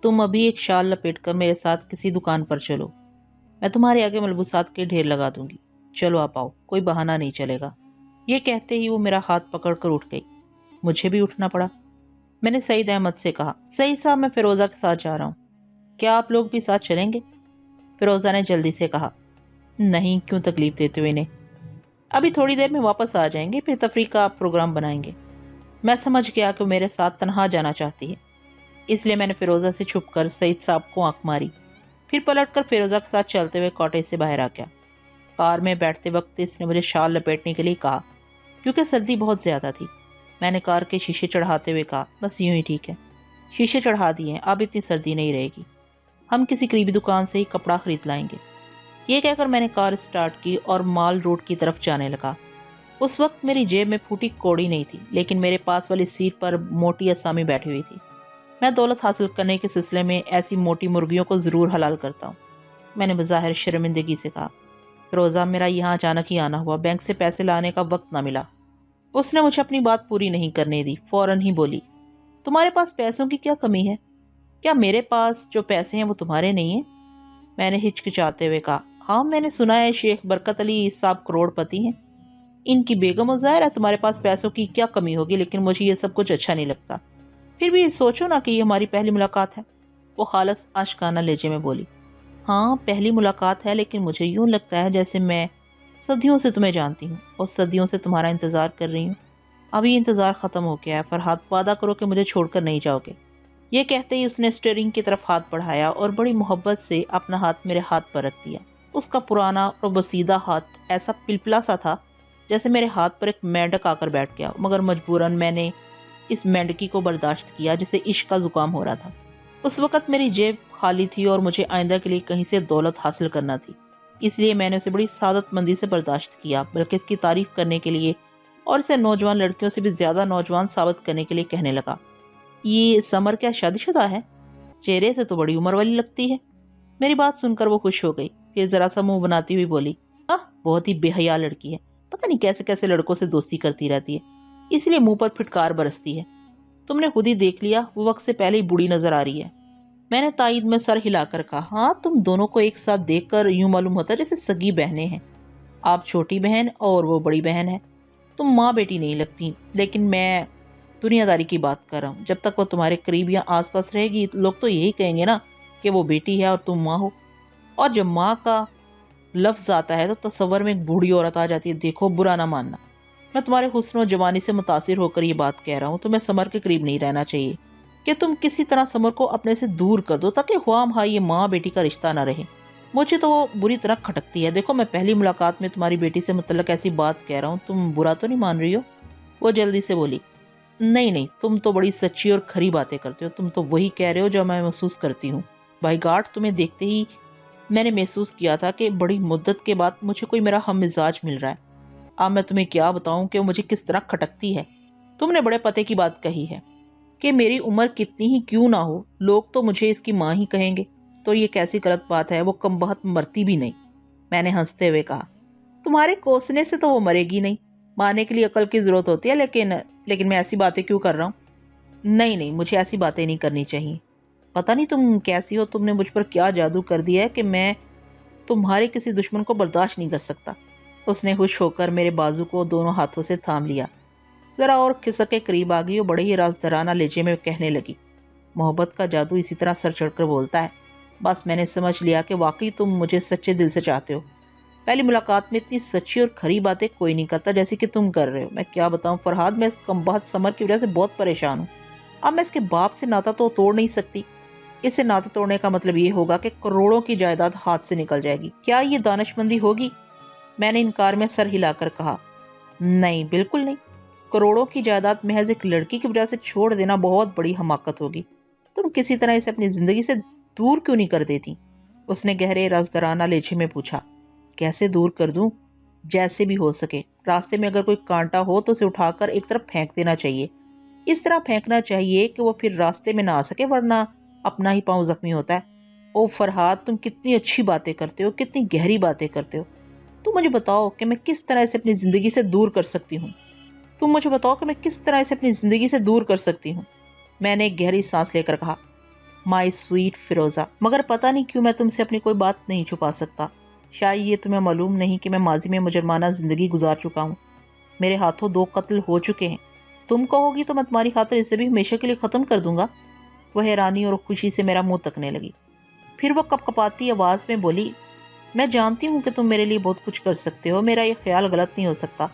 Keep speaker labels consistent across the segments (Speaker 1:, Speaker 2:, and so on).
Speaker 1: तुम अभी एक शाल लपेट कर मेरे साथ किसी दुकान पर चलो, मैं तुम्हारे आगे मलबूसात के ढेर लगा दूंगी। चलो आप आओ, कोई बहाना नहीं चलेगा। ये कहते ही वो मेरा हाथ पकड़कर उठ गई। मुझे भी उठना पड़ा। मैंने सईद अहमद से कहा, सईद साहब मैं फिरोज़ा के साथ जा रहा हूँ, क्या आप लोग भी साथ चलेंगे? फिरोज़ा ने जल्दी से कहा, नहीं, क्यों तकलीफ देते हुए इन्हें, अभी थोड़ी देर में वापस आ जाएंगे, फिर तफरीह का प्रोग्राम बनाएंगे। मैं समझ गया कि वो मेरे साथ तनहा जाना चाहती है, इसलिए मैंने फिरोज़ा से छुपकर सईद साहब को आंख मारी, फिर पलटकर फिरोज़ा के साथ चलते हुए कॉटेज से बाहर आ गया। कार में बैठते वक्त इसने मुझे शाल लपेटने के लिए कहा, क्योंकि सर्दी बहुत ज़्यादा थी। मैंने कार के शीशे चढ़ाते हुए कहा, बस यूं ही ठीक है, शीशे चढ़ा दिए हैं, अब इतनी सर्दी नहीं रहेगी, हम किसी करीबी दुकान से ही कपड़ा खरीद लाएंगे। ये कहकर मैंने कार स्टार्ट की और माल रोड की तरफ जाने लगा। उस वक्त मेरी जेब में फूटी कौड़ी नहीं थी, लेकिन मेरे पास वाली सीट पर मोटी असामी बैठी हुई थी। मैं दौलत हासिल करने के सिलसिले में ऐसी मोटी मुर्गियों को ज़रूर हलाल करता हूँ। मैंने बज़ाहिर शर्मिंदगी से कहा, रोज़ा मेरा यहाँ अचानक ही आना हुआ, बैंक से पैसे लाने का वक्त ना मिला। उसने मुझे अपनी बात पूरी नहीं करने दी, फ़ौरन ही बोली, तुम्हारे पास पैसों की क्या कमी है? क्या मेरे पास जो पैसे हैं वो तुम्हारे नहीं हैं? मैंने हिचकिचाते हुए कहा, हाँ, मैंने सुना है शेख बरकत अली साहब करोड़पति हैं, इनकी बेगम, और ज़ाहिर है तुम्हारे पास पैसों की क्या कमी होगी, लेकिन मुझे ये सब कुछ अच्छा नहीं लगता। फिर भी सोचो ना कि ये हमारी पहली मुलाकात है। वो खालस आशिकाना लहजे में बोली, हाँ पहली मुलाकात है, लेकिन मुझे यूँ लगता है जैसे मैं सदियों से तुम्हें जानती हूँ और सदियों से तुम्हारा इंतज़ार कर रही हूँ। अभी इंतज़ार ख़त्म हो गया है, पर हाथ वादा करो कि मुझे छोड़कर नहीं जाओगे। ये कहते ही उसने स्टीयरिंग की तरफ हाथ बढ़ाया और बड़ी मोहब्बत से अपना हाथ मेरे हाथ पर रख दिया। उसका पुराना और बसीदा हाथ ऐसा पिलपिला सा था जैसे मेरे हाथ पर एक मेंढक आकर बैठ गया, मगर मजबूरन मैंने इस मेंढकी को बर्दाश्त किया जिसे इश्क का ज़ुकाम हो रहा था। उस वक़्त मेरी जेब खाली थी और मुझे आइंदा के लिए कहीं से दौलत हासिल करना थी, इसलिए मैंने उसे बड़ी सादतमंदी से बर्दाश्त किया, बल्कि इसकी तारीफ़ करने के लिए और इसे नौजवान लड़कियों से भी ज़्यादा नौजवान साबित करने के लिए कहने लगा, ये समर क्या शादीशुदा है? चेहरे से तो बड़ी उम्र वाली लगती है। मेरी बात सुनकर वो खुश हो गई, फिर ज़रा सा मुँह बनाती हुई बोली, बहुत ही बेहया लड़की है, पता नहीं कैसे कैसे लड़कों से दोस्ती करती रहती है, इसलिए मुंह पर फिटकार बरसती है। तुमने खुद ही देख लिया, वो वक्त से पहले ही बूढ़ी नजर आ रही है। मैंने तायद में सर हिलाकर कहा, हाँ, तुम दोनों को एक साथ देखकर यूं मालूम होता है जैसे सगी बहनें हैं। आप छोटी बहन और वो बड़ी बहन है, तुम माँ बेटी नहीं लगती, लेकिन मैं दुनियादारी की बात कर रहा हूँ। जब तक वो तुम्हारे करीब या आसपास रहेगी लोग तो यही कहेंगे ना कि वो बेटी है और तुम माँ हो, और जब माँ का लफ्ज़ आता है तो तस्वर में एक बूढ़ी औरत आ जाती है। देखो, बुरा ना मानना, मैं तुम्हारे हुस्न और जवानी से मुतासिर होकर ये बात कह रहा हूँ। तुम्हें समर के करीब नहीं रहना चाहिए कि तुम किसी तरह समर को अपने से दूर कर दो, ताकि ख्वाम हाँ ये माँ बेटी का रिश्ता ना रहे। मुझे तो वो बुरी तरह खटकती है। देखो, मैं पहली मुलाकात में तुम्हारी बेटी से मुतल्लक ऐसी बात कह रहा हूँ, तुम बुरा तो नहीं मान रही हो? वो जल्दी से बोली, नहीं नहीं, तुम तो बड़ी सच्ची और खरी बातें करते हो, तुम तो वही कह रहे हो जो मैं महसूस करती हूँ। भाई गार्ड, तुम्हें देखते ही मैंने महसूस किया था कि बड़ी मुद्दत के बाद मुझे कोई मेरा हम मिजाज मिल रहा है। अब मैं तुम्हें क्या बताऊं कि वो मुझे किस तरह खटकती है। तुमने बड़े पते की बात कही है कि मेरी उम्र कितनी ही क्यों ना हो, लोग तो मुझे इसकी माँ ही कहेंगे, तो ये कैसी गलत बात है, वो कमबख्त मरती भी नहीं। मैंने हंसते हुए कहा, तुम्हारे कोसने से तो वो मरेगी नहीं, मारने के लिए अकल की ज़रूरत होती है, लेकिन मैं ऐसी बातें क्यों कर रहा हूँ? नहीं नहीं, मुझे ऐसी बातें नहीं करनी चाहिए। पता नहीं तुम कैसी हो, तुमने मुझ पर क्या जादू कर दिया है कि मैं तुम्हारे किसी दुश्मन को बर्दाश्त नहीं कर सकता। उसने खुश होकर मेरे बाजू को दोनों हाथों से थाम लिया, ज़रा और खिसक के करीब आ गई और बड़े ही राजदराना लहजे में कहने लगी, मोहब्बत का जादू इसी तरह सर चढ़कर बोलता है। बस मैंने समझ लिया कि वाकई तुम मुझे सच्चे दिल से चाहते हो। पहली मुलाकात में इतनी सच्ची और खरी बातें कोई नहीं करता जैसे कि तुम कर रहे हो। मैं क्या बताऊं फरहाद, मैं इस कमबख्त समर की वजह से बहुत परेशान हूँ। अब मैं इसके बाप से नाता तो तोड़ नहीं सकती। इससे नाता तोड़ने का मतलब ये होगा कि करोड़ों की जायदाद हाथ से निकल जाएगी। क्या ये दानिशमंदी होगी? मैंने इनकार में सर हिलाकर कहा, नहीं, बिल्कुल नहीं। करोड़ों की जायदाद महज एक लड़की की वजह से छोड़ देना बहुत बड़ी हमाकत होगी। तुम किसी तरह इसे अपनी जिंदगी से दूर क्यों नहीं कर देती? उसने गहरे राजदराना लहजे में पूछा। कैसे दूर कर दूं? जैसे भी हो सके। रास्ते में अगर कोई कांटा हो तो उसे उठाकर एक तरफ फेंक देना चाहिए। इस तरह फेंकना चाहिए कि वो फिर रास्ते में ना आ सके, वरना अपना ही पाँव जख्मी होता है। ओ फरहाद, तुम कितनी अच्छी बातें करते हो, कितनी गहरी बातें करते हो। तुम मुझे बताओ कि मैं किस तरह इसे अपनी ज़िंदगी से दूर कर सकती हूँ। तुम मुझे बताओ कि मैं किस तरह इसे अपनी ज़िंदगी से दूर कर सकती हूँ। मैंने एक गहरी सांस लेकर कहा, माई स्वीट फिरोज़ा, मगर पता नहीं क्यों मैं तुमसे अपनी कोई बात नहीं छुपा सकता। शायद ये तुम्हें मालूम नहीं कि मैं माजी में मुजरमाना ज़िंदगी गुजार चुका हूँ। मेरे हाथों 2 कत्ल हो चुके हैं। तुम कहोगी तो मैं तुम्हारी खातिर इसे भी हमेशा के लिए ख़त्म कर दूंगा। वह हैरानी और खुशी से मेरा मुंह तकने लगी। फिर वह कपकपाती आवाज़ में बोली, मैं जानती हूँ कि तुम मेरे लिए बहुत कुछ कर सकते हो, मेरा ये ख्याल गलत नहीं हो सकता।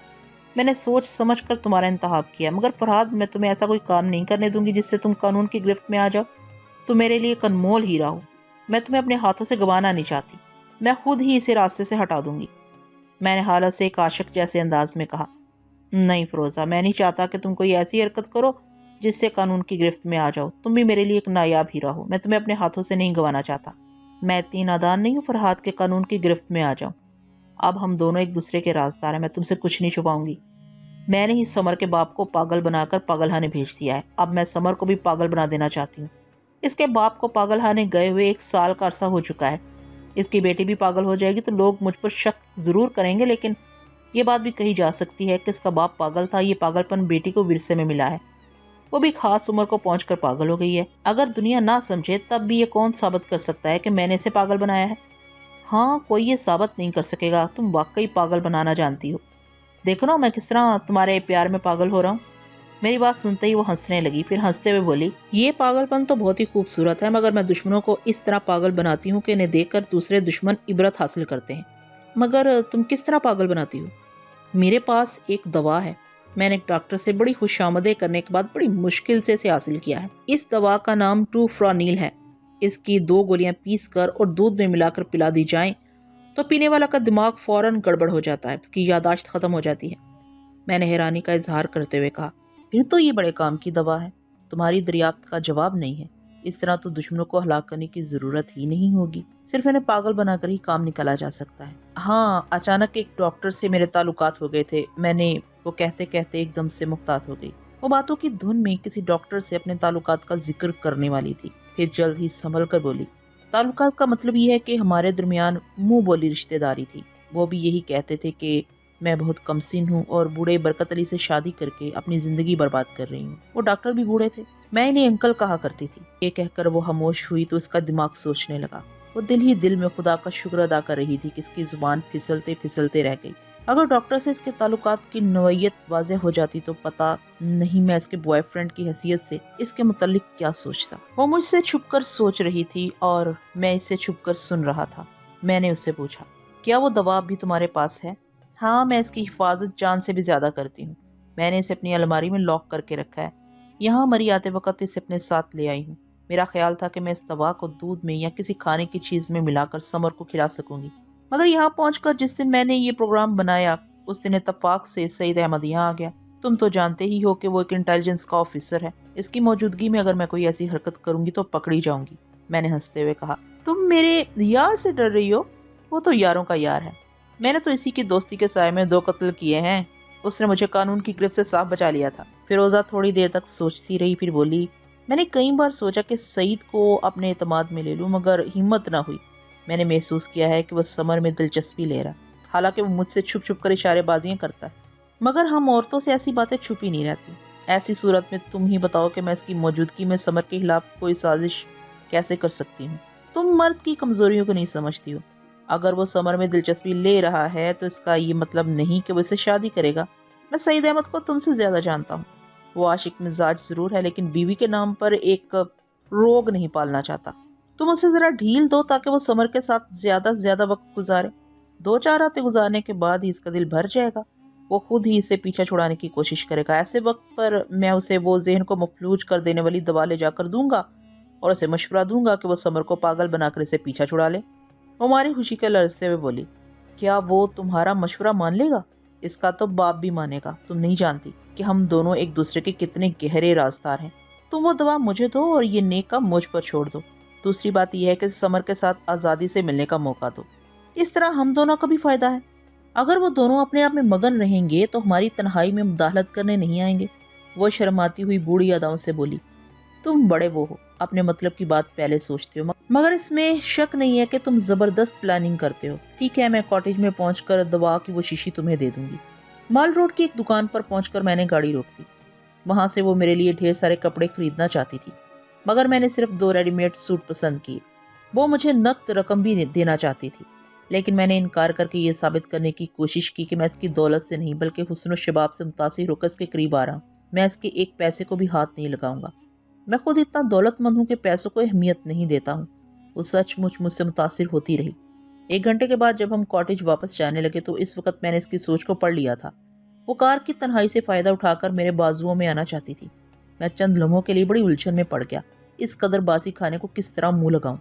Speaker 1: मैंने सोच समझ कर तुम्हारा इंतखाब किया, मगर फरहाद मैं तुम्हें ऐसा कोई काम नहीं करने दूंगी जिससे तुम कानून की गिरफ्त में आ जाओ। तुम मेरे लिए एक अनमोल हीरा हो, मैं तुम्हें अपने हाथों से गंवाना नहीं चाहती। मैं खुद ही इसे रास्ते से हटा दूंगी। मैंने हालत से एक आशिक जैसे अंदाज में कहा, नहीं फिरोज़ा, मैं नहीं चाहता कि तुम कोई ऐसी हरकत करो जिससे कानून की गिरफ्त में आ जाओ। तुम भी मेरे लिए एक नायाब हीरा हो, मैं तुम्हें अपने हाथों से नहीं गंवाना चाहता। मैं इतनी नादान नहीं हूँ फरहाद के कानून की गिरफ्त में आ जाऊँ। अब हम दोनों एक दूसरे के राजदार हैं, मैं तुमसे कुछ नहीं छुपाऊंगी। मैंने ही समर के बाप को पागल बनाकर पागलखाने भेज दिया है, अब मैं समर को भी पागल बना देना चाहती हूँ। इसके बाप को पागलखाने गए हुए 1 साल का अरसा हो चुका है। इसकी बेटी भी पागल हो जाएगी तो लोग मुझ पर शक ज़रूर करेंगे, लेकिन ये बात भी कही जा सकती है कि इसका बाप पागल था। ये पागलपन बेटी को विरसे में मिला है, वो भी खास उम्र को पहुंचकर पागल हो गई है। अगर दुनिया ना समझे तब भी ये कौन साबित कर सकता है कि मैंने इसे पागल बनाया है? हाँ, कोई ये साबित नहीं कर सकेगा। तुम वाकई पागल बनाना जानती हो। देखो ना मैं किस तरह तुम्हारे प्यार में पागल हो रहा हूँ। मेरी बात सुनते ही वो हंसने लगी, फिर हंसते हुए बोली, ये पागलपन तो बहुत ही खूबसूरत है, मगर मैं दुश्मनों को इस तरह पागल बनाती हूँ कि इन्हें देखकर दूसरे दुश्मन इबरत हासिल करते हैं। मगर तुम किस तरह पागल बनाती हो? मेरे पास एक दवा है, मैंने एक डॉक्टर से बड़ी खुशामदें करने के बाद बड़ी मुश्किल से इसे हासिल किया है। इस दवा का नाम टूफ्रानिल है। इसकी 2 गोलियां पीस कर और दूध में मिलाकर पिला दी जाएं तो पीने वाला का दिमाग फौरन गड़बड़ हो जाता है, उसकी यादाश्त खत्म हो जाती है। मैंने हैरानी का इजहार करते हुए कहा, फिर तो ये बड़े काम की दवा है। तुम्हारी दरियाफ्त का जवाब नहीं है। इस तरह तो दुश्मनों को हलाक करने की जरूरत ही नहीं होगी, सिर्फ इन्हें पागल बनाकर ही काम निकाला जा सकता है। हाँ, अचानक एक डॉक्टर से मेरे ताल्लुकात हो गए थे, मैंने वो कहते कहते एकदम से मुख्तात हो गई। वो बातों की धुन में किसी डॉक्टर से अपने ताल्लुकात का जिक्र करने वाली थी, फिर जल्द ही संभल कर बोली, ताल्लुकात का मतलब ये है कि हमारे दरमियान मुंह बोली रिश्तेदारी थी। वो भी यही कहते थे कि मैं बहुत कमसिन हूँ और बूढ़े बरकत अली से शादी करके अपनी जिंदगी बर्बाद कर रही हूँ। वो डॉक्टर भी बूढ़े थे। मैं इन्हें अंकल कहा करती थी। ये कहकर वो खामोश हुई तो उसका दिमाग सोचने लगा। वो दिल ही दिल में खुदा का शुक्र अदा कर रही थी कि इसकी जुबान फिसलते फिसलते रह गई। अगर डॉक्टर से इसके ताल्लुकात की नौयत वाज़ेह हो जाती तो पता नहीं मैं इसके बॉयफ्रेंड की हैसियत से इसके मुतालिक क्या सोचता। वो मुझसे छुपकर सोच रही थी और मैं इससे छुपकर सुन रहा था। मैंने उससे पूछा, क्या वो दवा भी तुम्हारे पास है? हाँ, मैं इसकी हिफाजत जान से भी ज्यादा करती हूँ। मैंने इसे अपनी अलमारी में लॉक करके रखा है। यहाँ मरी आते वक्त इसे अपने साथ ले आई हूँ। मेरा ख्याल था कि मैं इस दवा को दूध में या किसी खाने की चीज में मिलाकर समर को खिला सकूंगी, मगर यहाँ पहुंचकर जिस दिन मैंने ये प्रोग्राम बनाया उस दिन इत्तेफाक से सईद अहमद यहाँ आ गया। तुम तो जानते ही हो कि वो एक इंटेलिजेंस का ऑफिसर है। इसकी मौजूदगी में अगर मैं कोई ऐसी हरकत करूंगी तो पकड़ी जाऊंगी। मैंने हंसते हुए कहा, तुम मेरे यार से डर रही हो? वो तो यारों का यार है। मैंने तो इसी की दोस्ती के साए में 2 कत्ल किए हैं। उसने मुझे कानून की गिरफ्त से साफ बचा लिया था। फिरोजा थोड़ी देर तक सोचती रही, फिर बोली, मैंने कई बार सोचा कि सईद को अपने एतमाद में ले लूं, मगर हिम्मत ना हुई। मैंने महसूस किया है कि वह समर में दिलचस्पी ले रहा, हालांकि वो मुझसे छुप छुप कर इशारेबाजियां करता है, मगर हम औरतों से ऐसी बातें छुपी नहीं रहती। ऐसी सूरत में तुम ही बताओ कि मैं इसकी मौजूदगी में समर के खिलाफ कोई साजिश कैसे कर सकती हूँ? तुम मर्द की कमजोरियों को नहीं समझती हो। अगर वो समर में दिलचस्पी ले रहा है तो इसका ये मतलब नहीं कि वो इससे शादी करेगा। मैं सईद अहमद को तुमसे ज्यादा जानता हूँ। वो आशिक मिजाज जरूर है, लेकिन बीवी के नाम पर एक रोग नहीं पालना चाहता। तुम उसे जरा ढील दो ताकि वो समर के साथ ज्यादा से ज्यादा वक्त गुजारे। 2-4 रातें गुजारने के बाद ही इसका दिल भर जाएगा। वो खुद ही इसे पीछा छुड़ाने की कोशिश करेगा। ऐसे वक्त पर मैं उसे वो जहन को मफलूज कर देने वाली दवा ले जाकर दूंगा और उसे मशवरा दूंगा कि वो समर को पागल बनाकर इसे पीछा छुड़ा ले। वो हमारी खुशी के लरजते हुए बोली, क्या वो तुम्हारा मशवरा मान लेगा? इसका तो बाप भी मानेगा। तुम नहीं जानती कि हम दोनों एक दूसरे के कितने गहरे राजदार हैं। तुम वो दवा मुझे दो और ये नेक काम मुझ पर छोड़ दो। दूसरी बात यह है कि समर के साथ आज़ादी से मिलने का मौका दो। इस तरह हम दोनों का भी फायदा है। अगर वो दोनों अपने आप में मगन रहेंगे तो हमारी तन्हाई में मुदाखलत करने नहीं आएंगे। वो शर्माती हुई बूढ़ी अदाओं से बोली, तुम बड़े वो हो, अपने मतलब की बात पहले सोचते हो, मगर इसमें शक नहीं है कि तुम जबरदस्त प्लानिंग करते हो। ठीक है, मैं कॉटेज में पहुंचकर दवा की वो शीशी तुम्हें दे दूंगी। माल रोड की एक दुकान पर पहुंचकर मैंने गाड़ी रोक दी। वहां से वो मेरे लिए ढेर सारे कपड़े खरीदना चाहती थी। मगर मैंने सिर्फ 2 रेडीमेड सूट पसंद किए। वो मुझे नकद रकम भी देना चाहती थी, लेकिन मैंने इनकार करके ये साबित करने की कोशिश की कि मैं इसकी दौलत से नहीं बल्कि हुस्न और शबाब से मुतासिर होकर इसके करीब आ रहा हूँ। मैं इसके एक पैसे को भी हाथ नहीं लगाऊंगा। मैं खुद इतना दौलतमंद हूँ कि पैसों को अहमियत नहीं देता हूँ। वो सचमुच मुझसे मुतासिर होती रही। 1 घंटे के बाद जब हम कॉटेज वापस जाने लगे तो इस वक्त मैंने इसकी सोच को पढ़ लिया था। वो कार की तन्हाई से फायदा उठाकर मेरे बाजुओं में आना चाहती थी। मैं चंद लम्हों के लिए बड़ी उलझन में पड़ गया। इस कदर बासी खाने को किस तरह मुंह लगाऊं।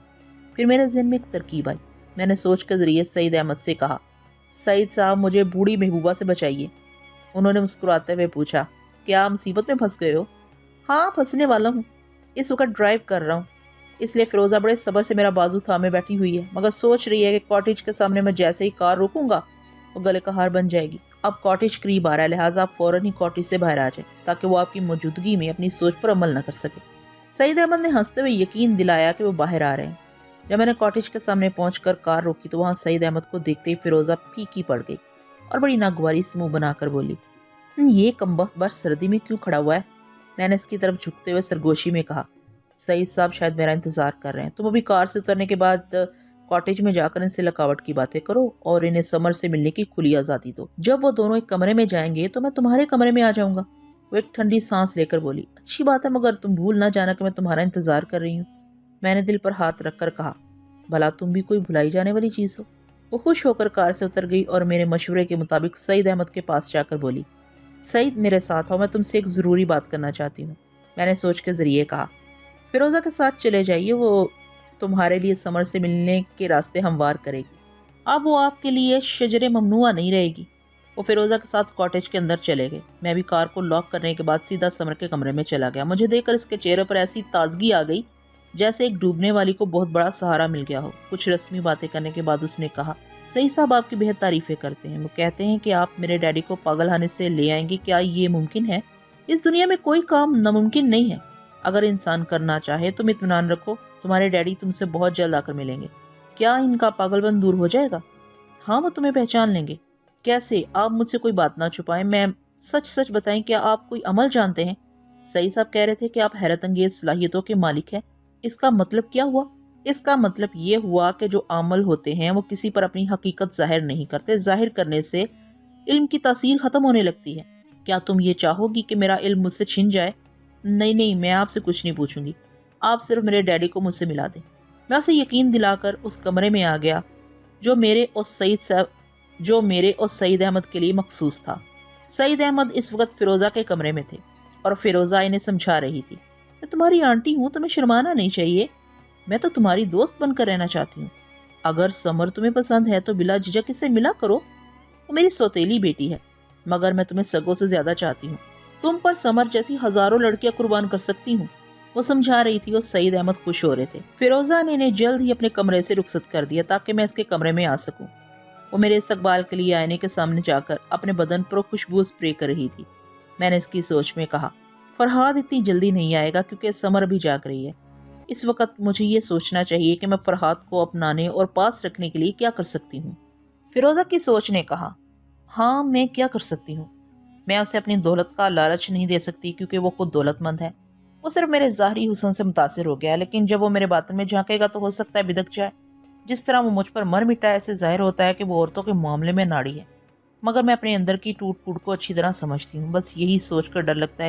Speaker 1: फिर मेरे ज़हन में एक तरकीब आई। मैंने सोच के जरिए सईद अहमद से कहा, सईद साहब मुझे बूढ़ी महबूबा से बचाइए। उन्होंने मुस्कुराते हुए पूछा, क्या मुसीबत में फंस गए हो? हाँ, फंसने वाला हूँ। इस वक्त ड्राइव कर रहा हूँ, इसलिए फिरोजा बड़े सब्र से मेरा बाजू थामे बैठी हुई है, मगर सोच रही है कि कॉटेज के सामने मैं जैसे ही कार रोकूंगा वो गले का हार बन जाएगी। अब कॉटेज करीब आ रहा है, लिहाजा आप फौरन ही कॉटेज से बाहर आ जाए ताकि वो आपकी मौजूदगी में अपनी सोच पर अमल न कर सके। सईद अहमद ने हंसते हुए यकीन दिलाया कि वो बाहर आ रहे हैं। जब मैंने कॉटेज के सामने पहुंचकर कार रोकी तो वहां सईद अहमद को देखते ही फिरोजा फीकी पड़ गई और बड़ी नागवारी से मुंह बनाकर बोली, ये कमबख्त बार सर्दी में क्यों खड़ा हुआ है? मैंने इसकी तरफ झुकते हुए सरगोशी में कहा, सईद साहब शायद मेरा इंतजार कर रहे हैं। तुम अभी कार से उतरने के बाद कॉटेज में जाकर इनसे लकावट की बातें करो और इन्हें समर से मिलने की खुली आज़ादी दो। जब वो दोनों एक कमरे में जाएंगे तो मैं तुम्हारे कमरे में आ जाऊंगा। वो एक ठंडी सांस लेकर बोली, अच्छी बात है, मगर तुम भूल ना जाना कि मैं तुम्हारा इंतजार कर रही हूँ। मैंने दिल पर हाथ रखकर कहा, भला तुम भी कोई भुलाई जाने वाली चीज़ हो। वो खुश होकर कार से उतर गई और मेरे मशवरे के मुताबिक सईद अहमद के पास जाकर बोली, सईद मेरे साथ आओ, मैं तुमसे एक ज़रूरी बात करना चाहती हूँ। मैंने सोच के ज़रिए कहा, फिरोज़ा के साथ चले जाइए, वो तुम्हारे लिए समर से मिलने के रास्ते हमवार करेगी। अब वो आपके लिए शजरे ममनुआ नहीं रहेगी। वो फिरोज़ा के साथ कॉटेज के अंदर चले गए। मैं भी कार को लॉक करने के बाद सीधा समर के कमरे में चला गया। मुझे देखकर इसके चेहरे पर ऐसी ताजगी आ गई जैसे एक डूबने वाली को बहुत बड़ा सहारा मिल गया हो। कुछ रस्मी बातें करने के बाद उसने कहा, सही साहब आपकी बेहद तारीफें करते हैं। वो कहते हैं कि आप मेरे डैडी को पागलखाने से ले आएंगे। क्या ये मुमकिन है? इस दुनिया में कोई काम नामुमकिन नहीं है। अगर इंसान करना चाहे तो इत्मीनान रखो, तुम्हारे डैडी तुमसे बहुत जल्द आकर मिलेंगे। क्या इनका पागलपन दूर हो जाएगा? हाँ, वो तुम्हें पहचान लेंगे। कैसे? आप मुझसे कोई बात ना छुपाएं, मैं सच सच बताएं, क्या आप कोई अमल जानते हैं? सही साहब कह रहे थे कि आप हैरत अंगेज सलाहियतों के मालिक हैं। इसका मतलब क्या हुआ? इसका मतलब ये हुआ कि जो अमल होते हैं वो किसी पर अपनी हकीकत जाहिर नहीं करते। जाहिर करने से इल्म की तासीर खत्म होने लगती है। क्या तुम ये चाहोगी कि मेरा इल्म मुझसे छिन जाए? नहीं नहीं, मैं आपसे कुछ नहीं पूछूंगी। आप सिर्फ मेरे डैडी को मुझसे मिला दें। मैं उसे यकीन दिलाकर उस कमरे में आ गया जो मेरे और सईद अहमद के लिए मखसूस था। सईद अहमद इस वक्त फिरोज़ा के कमरे में थे और फिरोज़ा इन्हें समझा रही थी, मैं तुम्हारी आंटी हूँ, तुम्हें शर्माना नहीं चाहिए। मैं तो तुम्हारी दोस्त बनकर रहना चाहती हूँ। अगर समर तुम्हें पसंद है तो बिला झिझक इससे मिला करो। वो मेरी सौतेली बेटी है, मगर मैं तुम्हें सगों से ज्यादा चाहती हूँ। तुम पर समर जैसी हजारों लड़कियां कुर्बान कर सकती हूँ। वो समझा रही थी और सईद अहमद खुश हो रहे थे। फिरोजा ने इन्हें जल्द ही अपने कमरे से रुखसत कर दिया ताकि मैं इसके कमरे में आ सकूं। वो मेरे इस्तकबाल के लिए आईने के सामने जाकर अपने बदन पर खुशबू स्प्रे कर रही थी। मैंने इसकी सोच में कहा, फरहाद इतनी जल्दी नहीं आएगा क्योंकि समर भी जाग रही है। इस वक्त मुझे ये सोचना चाहिए कि मैं फरहाद को अपनाने और पास रखने के लिए क्या कर सकती हूँ। फिरोजा की सोच ने कहा, हाँ, मैं क्या कर सकती हूँ? मैं उसे अपनी दौलत का लालच नहीं दे सकती क्योंकि वो खुद दौलतमंद है। वो सिर्फ मेरे ज़ाहरी हुस्न से मुतासिर हो गया, लेकिन जब वो मेरे बातन में झांकेगा तो हो सकता है बिदक जाए। जिस तरह वो मुझ पर मर मिटा है, ऐसे जाहिर होता है कि वो औरतों के मामले में नाड़ी है। मगर मैं अपने अंदर की टूट फूट को अच्छी तरह समझती हूँ। बस यही सोचकर डर लगता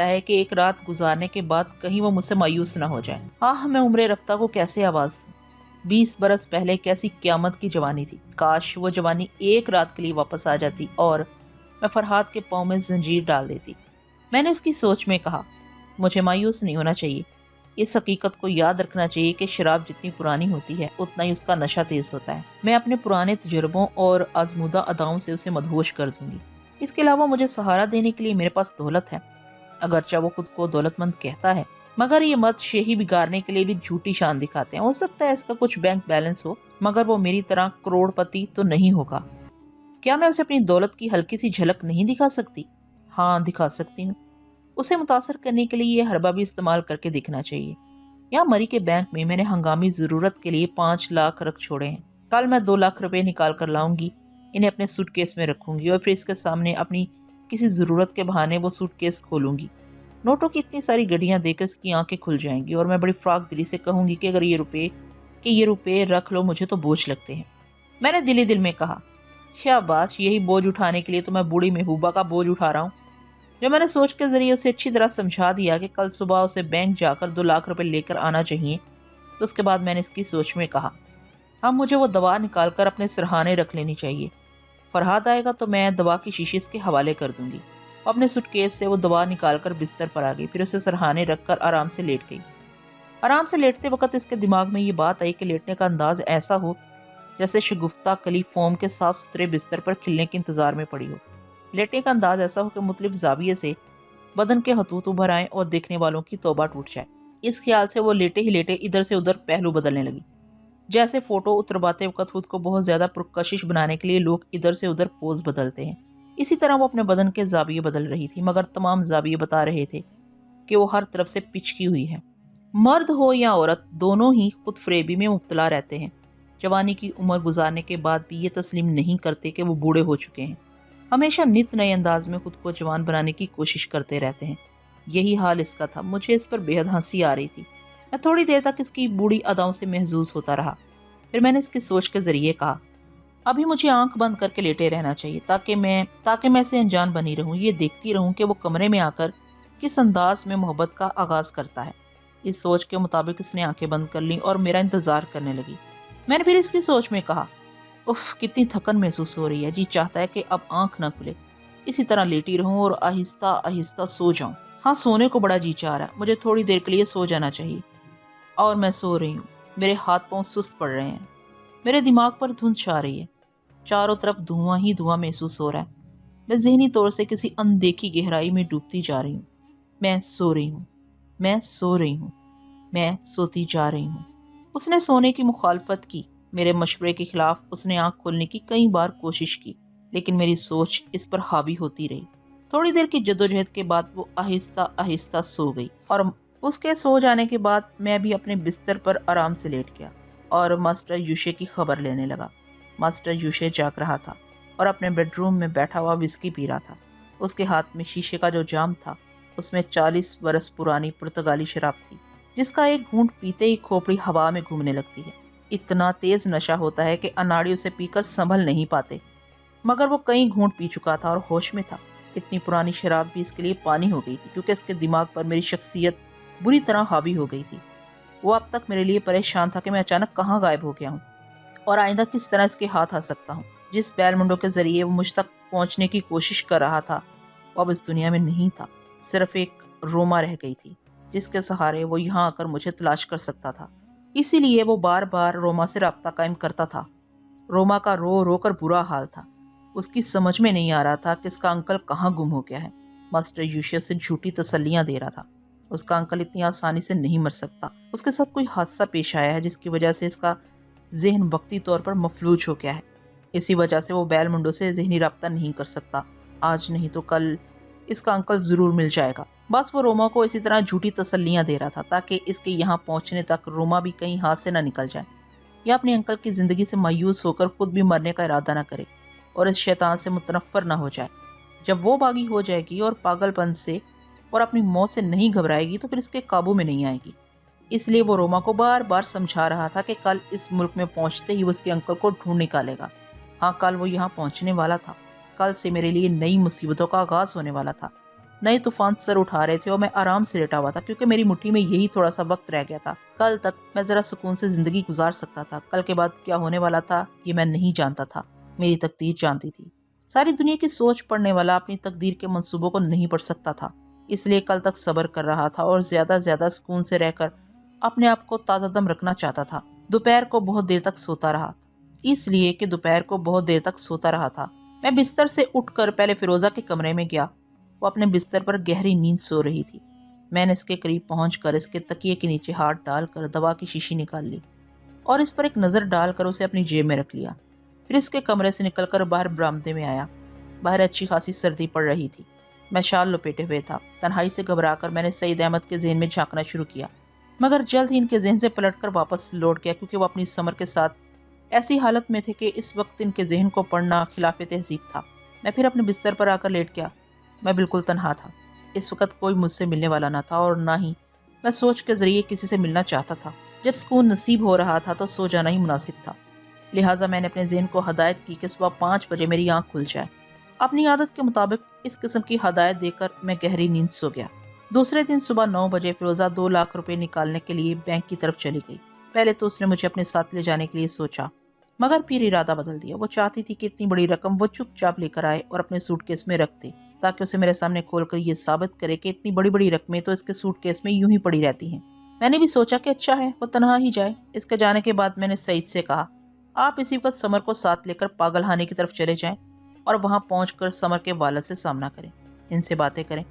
Speaker 1: है कि एक रात गुजारने के बाद कहीं वो मुझसे मायूस ना हो जाए। आह, मैं उम्र रफ्ता को कैसे आवाज़ दूँ। 20 बरस पहले कैसी क्यामत की जवानी थी। काश वो जवानी एक रात के लिए वापस आ जाती और मैं फरहाद के पाँव में जंजीर डाल देती। मैंने उसकी सोच में कहा, मुझे मायूस नहीं होना चाहिए। इस हकीकत को याद रखना चाहिए कि शराब जितनी पुरानी होती है उतना ही उसका नशा तेज होता है। मैं अपने पुराने तजुर्बों और आजमूदा अदाओं से उसे मदहोश कर दूंगी। इसके अलावा मुझे सहारा देने के लिए मेरे पास दौलत है। अगरचे वो खुद को दौलतमंद कहता है, मगर ये मत शेही बिगाड़ने के लिए भी झूठी शान दिखाते हैं। हो सकता है इसका कुछ बैंक बैलेंस हो, मगर वो मेरी तरह करोड़पति तो नहीं होगा। क्या मैं उसे अपनी दौलत की हल्की सी झलक नहीं दिखा सकती? हाँ, दिखा सकती हूँ। उसे मुतासर करने के लिए ये हरबा भी इस्तेमाल करके दिखना चाहिए। यहाँ मरी के बैंक में मैंने हंगामी ज़रूरत के लिए 5 लाख रख छोड़े हैं। कल मैं 2 लाख रुपए निकाल कर लाऊंगी, इन्हें अपने सूटकेस में रखूंगी और फिर इसके सामने अपनी किसी ज़रूरत के बहाने वो सूटकेस खोलूंगी। नोटों की इतनी सारी गड्डियां देकर इसकी आंखें खुल जाएंगी और मैं बड़ी फ्राक दिली से कहूंगी कि अगर ये रुपए रख लो, मुझे तो बोझ लगते हैं। मैंने दिली दिल में कहा, शाबाश, यही बोझ उठाने के लिए तो मैं बूढ़ी महबूबा का बोझ उठा रहा हूँ। जब मैंने सोच के जरिए उसे अच्छी तरह समझा दिया कि कल सुबह उसे बैंक जाकर 2 लाख रुपए लेकर आना चाहिए, तो उसके बाद मैंने इसकी सोच में कहा, हाँ, मुझे वो दवा निकालकर अपने सरहाने रख लेनी चाहिए। फरहाद आएगा तो मैं दवा की शीशी इसके हवाले कर दूंगी। अपने सूटकेस से वो दवा निकालकर बिस्तर पर आ गई, फिर उसे सरहाने रखकर आराम से लेट गई। आराम से लेटते वक्त इसके दिमाग में ये बात आई कि लेटने का अंदाज ऐसा हो जैसे शगुफ्ता कली फोम के साफ सुथरे बिस्तर पर खिलने के इंतजार में पड़ी हो। लेटने का अंदाज ऐसा हो कि मुख्तलिफ जाविये से बदन के हतूत उभर आए और देखने वालों की तौबा टूट जाए। इस ख्याल से वो लेटे ही लेटे इधर से उधर पहलू बदलने लगी, जैसे फोटो उतरवाते वक्त खुद को बहुत ज्यादा पुरकशिश बनाने के लिए लोग इधर से उधर पोज बदलते हैं। इसी तरह वो अपने बदन के जाविये बदल रही थी, मगर तमाम जाविये बता रहे थे कि वो हर तरफ से पिचकी हुई है। मर्द हो या औरत, दोनों ही खुद फरेबी में मुब्तला रहते हैं। जवानी की उम्र गुजारने के बाद भी ये तस्लीम नहीं करते कि वो बूढ़े हो चुके हैं। हमेशा नित नए अंदाज में खुद को जवान बनाने की कोशिश करते रहते हैं। यही हाल इसका था। मुझे इस पर बेहद हंसी आ रही थी। मैं थोड़ी देर तक इसकी बूढ़ी अदाओं से महजूज होता रहा। फिर मैंने इसकी सोच के जरिए कहा, अभी मुझे आंख बंद करके लेटे रहना चाहिए ताकि मैं इसे अनजान बनी रहूं, ये देखती रहूं कि वो कमरे में आकर किस अंदाज में मोहब्बत का आगाज करता है। इस सोच के मुताबिक इसने आंखें बंद कर ली और मेरा इंतजार करने लगी। मैंने फिर इसकी सोच में कहा, उफ, कितनी थकन महसूस हो रही है। जी चाहता है कि अब आंख न खुले, इसी तरह लेटी रहूं और आहिस्ता आहिस्ता सो जाऊं। हाँ, सोने को बड़ा जी चाह रहा है। मुझे थोड़ी देर के लिए सो जाना चाहिए। और मैं सो रही हूँ। मेरे हाथ पांव सुस्त पड़ रहे हैं। मेरे दिमाग पर धुंध छा रही है। चारों तरफ धुआं ही धुआं महसूस हो रहा है। मैं ज़हनी तौर से किसी अनदेखी गहराई में डूबती जा रही हूँ। मैं सो रही हूँ, मैं सो रही हूँ, मैं सोती जा रही हूँ। उसने सोने की मुखालफत की। मेरे मशवरे के खिलाफ उसने आंख खोलने की कई बार कोशिश की, लेकिन मेरी सोच इस पर हावी होती रही। थोड़ी देर की जद्दोजहद के बाद वो आहिस्ता आहिस्ता सो गई और उसके सो जाने के बाद मैं भी अपने बिस्तर पर आराम से लेट गया और मास्टर यूशे की खबर लेने लगा। मास्टर यूशे जाग रहा था और अपने बेडरूम में बैठा हुआ विस्की पी रहा था। उसके हाथ में शीशे का जो जाम था, उसमें 40 बरस पुरानी पुर्तगाली शराब थी, जिसका एक घूंट पीते ही खोपड़ी हवा में घूमने लगती है। इतना तेज नशा होता है कि अनाड़ी उसे पीकर संभल नहीं पाते, मगर वो कई घूंट पी चुका था और होश में था। इतनी पुरानी शराब भी इसके लिए पानी हो गई थी, क्योंकि इसके दिमाग पर मेरी शख्सियत बुरी तरह हावी हो गई थी। वो अब तक मेरे लिए परेशान था कि मैं अचानक कहाँ गायब हो गया हूँ और आइंदा किस तरह इसके हाथ आ सकता हूँ। जिस बैलमुंडो के जरिए वो मुझ तक पहुँचने की कोशिश कर रहा था, वो अब इस दुनिया में नहीं था। सिर्फ एक रोमा रह गई थी, जिसके सहारे वो यहाँ आकर मुझे तलाश कर सकता था। इसीलिए वो बार बार रोमा से राब्ता कायम करता था। रोमा का रो रो कर बुरा हाल था। उसकी समझ में नहीं आ रहा था कि इसका अंकल कहाँ गुम हो गया है। मास्टर यूशे से झूठी तसल्लियां दे रहा था। उसका अंकल इतनी आसानी से नहीं मर सकता। उसके साथ कोई हादसा पेश आया है जिसकी वजह से इसका जहन वक्ती तौर पर मफलूज हो गया है। इसी वजह से वो बैलमुंडो से जहनी राब्ता नहीं कर सकता। आज नहीं तो कल इसका अंकल जरूर मिल जाएगा। बस वो रोमा को इसी तरह झूठी तसल्लियां दे रहा था ताकि इसके यहाँ पहुँचने तक रोमा भी कहीं हाथ से न निकल जाए या अपने अंकल की ज़िंदगी से मायूस होकर खुद भी मरने का इरादा न करे और इस शैतान से मुतनफ़र न हो जाए। जब वो बागी हो जाएगी और पागलपन से और अपनी मौत से नहीं घबराएगी तो फिर इसके काबू में नहीं आएगी। इसलिए वो रोमा को बार बार समझा रहा था कि कल इस मुल्क में पहुंचते ही वो उसके अंकल को ढूंढ निकालेगा। हाँ, कल वो यहाँ पहुंचने वाला था। कल से मेरे लिए नई मुसीबतों का आगाज़ होने वाला था। नए तूफान सर उठा रहे थे और मैं आराम से लेटा हुआ था, क्योंकि मेरी मुट्ठी में यही थोड़ा सा वक्त रह गया था। कल तक मैं ज़रा सुकून से ज़िंदगी गुजार सकता था। कल के बाद क्या होने वाला था ये मैं नहीं जानता था, मेरी तकदीर जानती थी। सारी दुनिया की सोच पढ़ने वाला अपनी तकदीर के मंसूबों को नहीं पढ़ सकता था। इसलिए कल तक सब्र कर रहा था और ज़्यादा से ज़्यादा सुकून से रहकर अपने आप को ताज़ा दम रखना चाहता था। दोपहर को बहुत देर तक सोता रहा। इसलिए कि दोपहर को बहुत देर तक सोता रहा था, मैं बिस्तर से उठकर पहले फिरोज़ा के कमरे में गया। वो अपने बिस्तर पर गहरी नींद सो रही थी। मैंने इसके करीब पहुंचकर इसके तकिए के नीचे हाथ डालकर दवा की शीशी निकाल ली और इस पर एक नज़र डालकर उसे अपनी जेब में रख लिया। फिर इसके कमरे से निकलकर बाहर बरामदे में आया। बाहर अच्छी खासी सर्दी पड़ रही थी। मैं शाल लपेटे हुए था। तन्हाई से घबराकर मैंने सईद अहमद के जहन में झांकना शुरू किया, मगर जल्द ही इनके जहन से पलटकर वापस लौट गया, क्योंकि वो अपनी समर के साथ ऐसी हालत में थे कि इस वक्त इनके जहन को पढ़ना खिलाफ तहजीब था। मैं फिर अपने बिस्तर पर आकर लेट गया। मैं बिल्कुल तन्हा था। इस वक्त कोई मुझसे मिलने वाला ना था और ना ही मैं सोच के जरिए किसी से मिलना चाहता था। जब सुकून नसीब हो रहा था तो सो जाना ही मुनासिब था। लिहाजा मैंने अपने ज़हन को हदायत की कि सुबह 5 बजे मेरी आंख खुल जाए। अपनी आदत के मुताबिक इस किस्म की हदायत देकर मैं गहरी नींद सो गया। दूसरे दिन सुबह 9 बजे फिरोज़ा 2 लाख रुपए निकालने के लिए बैंक की तरफ चली गई। पहले तो उसने मुझे अपने साथ ले जाने के लिए सोचा, मगर फिर इरादा बदल दिया। वो चाहती थी कि इतनी बड़ी रकम वो चुपचाप लेकर आए और अपने सूटकेस में रख दे, ताकि उसे मेरे सामने खोलकर ये साबित करे कि इतनी बड़ी बड़ी रकमें तो इसके सूटकेस में यूं ही पड़ी रहती हैं। मैंने भी सोचा कि अच्छा है वो तनहा ही जाए। इसके जाने के बाद मैंने सईद से कहा, आप इसी वक्त समर को साथ लेकर पागलखाने की तरफ चले जाएं और वहां पहुंचकर समर के वालिद से सामना करें, इनसे बातें करें।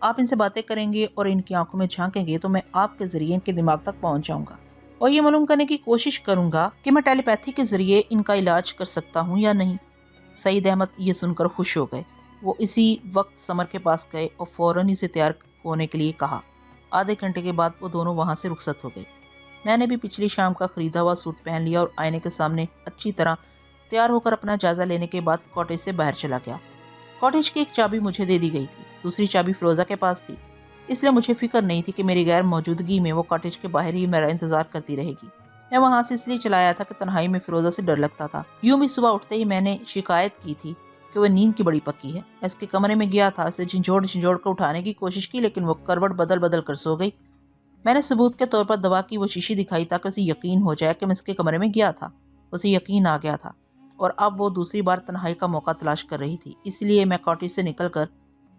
Speaker 1: आप इनसे बातें करेंगे और इनकी आंखों में झांकेंगे तो मैं आपके जरिए इनके दिमाग तक पहुंच जाऊंगा और ये मालूम करने की कोशिश करूंगा कि मैं टेलीपैथी के जरिए इनका इलाज कर सकता हूं या नहीं। सईद अहमद ये सुनकर खुश हो गए। वो इसी वक्त समर के पास गए और फौरन ही उसे तैयार होने के लिए कहा। आधे घंटे के बाद वो दोनों वहां से रुखसत हो गए। मैंने भी पिछली शाम का खरीदा हुआ सूट पहन लिया और आईने के सामने अच्छी तरह तैयार होकर अपना जायजा लेने के बाद कॉटेज से बाहर चला गया। कॉटेज की एक चाबी मुझे दे दी गई थी, दूसरी चाबी फिरोजा के पास थी, इसलिए मुझे फिक्र नहीं थी कि मेरी गैर मौजूदगी में वो कॉटेज के बाहर ही मेरा इंतजार करती रहेगी। मैं वहां से इसलिए चला आया था कि तन्हाई में फिरोजा से डर लगता था। यूं भी सुबह उठते ही मैंने शिकायत की थी कि वह नींद की बड़ी पक्की है। मैं इसके कमरे में गया था, इसे झिंझोड़ झिंझोड़ कर उठाने की कोशिश की, लेकिन वो करवट बदल बदल कर सो गई। मैंने सबूत के तौर पर दवा की वो शीशी दिखाई ताकि उसे यकीन हो जाए कि मैं इसके कमरे में गया था। उसे यकीन आ गया था और अब वो दूसरी बार तन्हाई का मौका तलाश कर रही थी, इसलिए मैं कॉटेज से निकलकर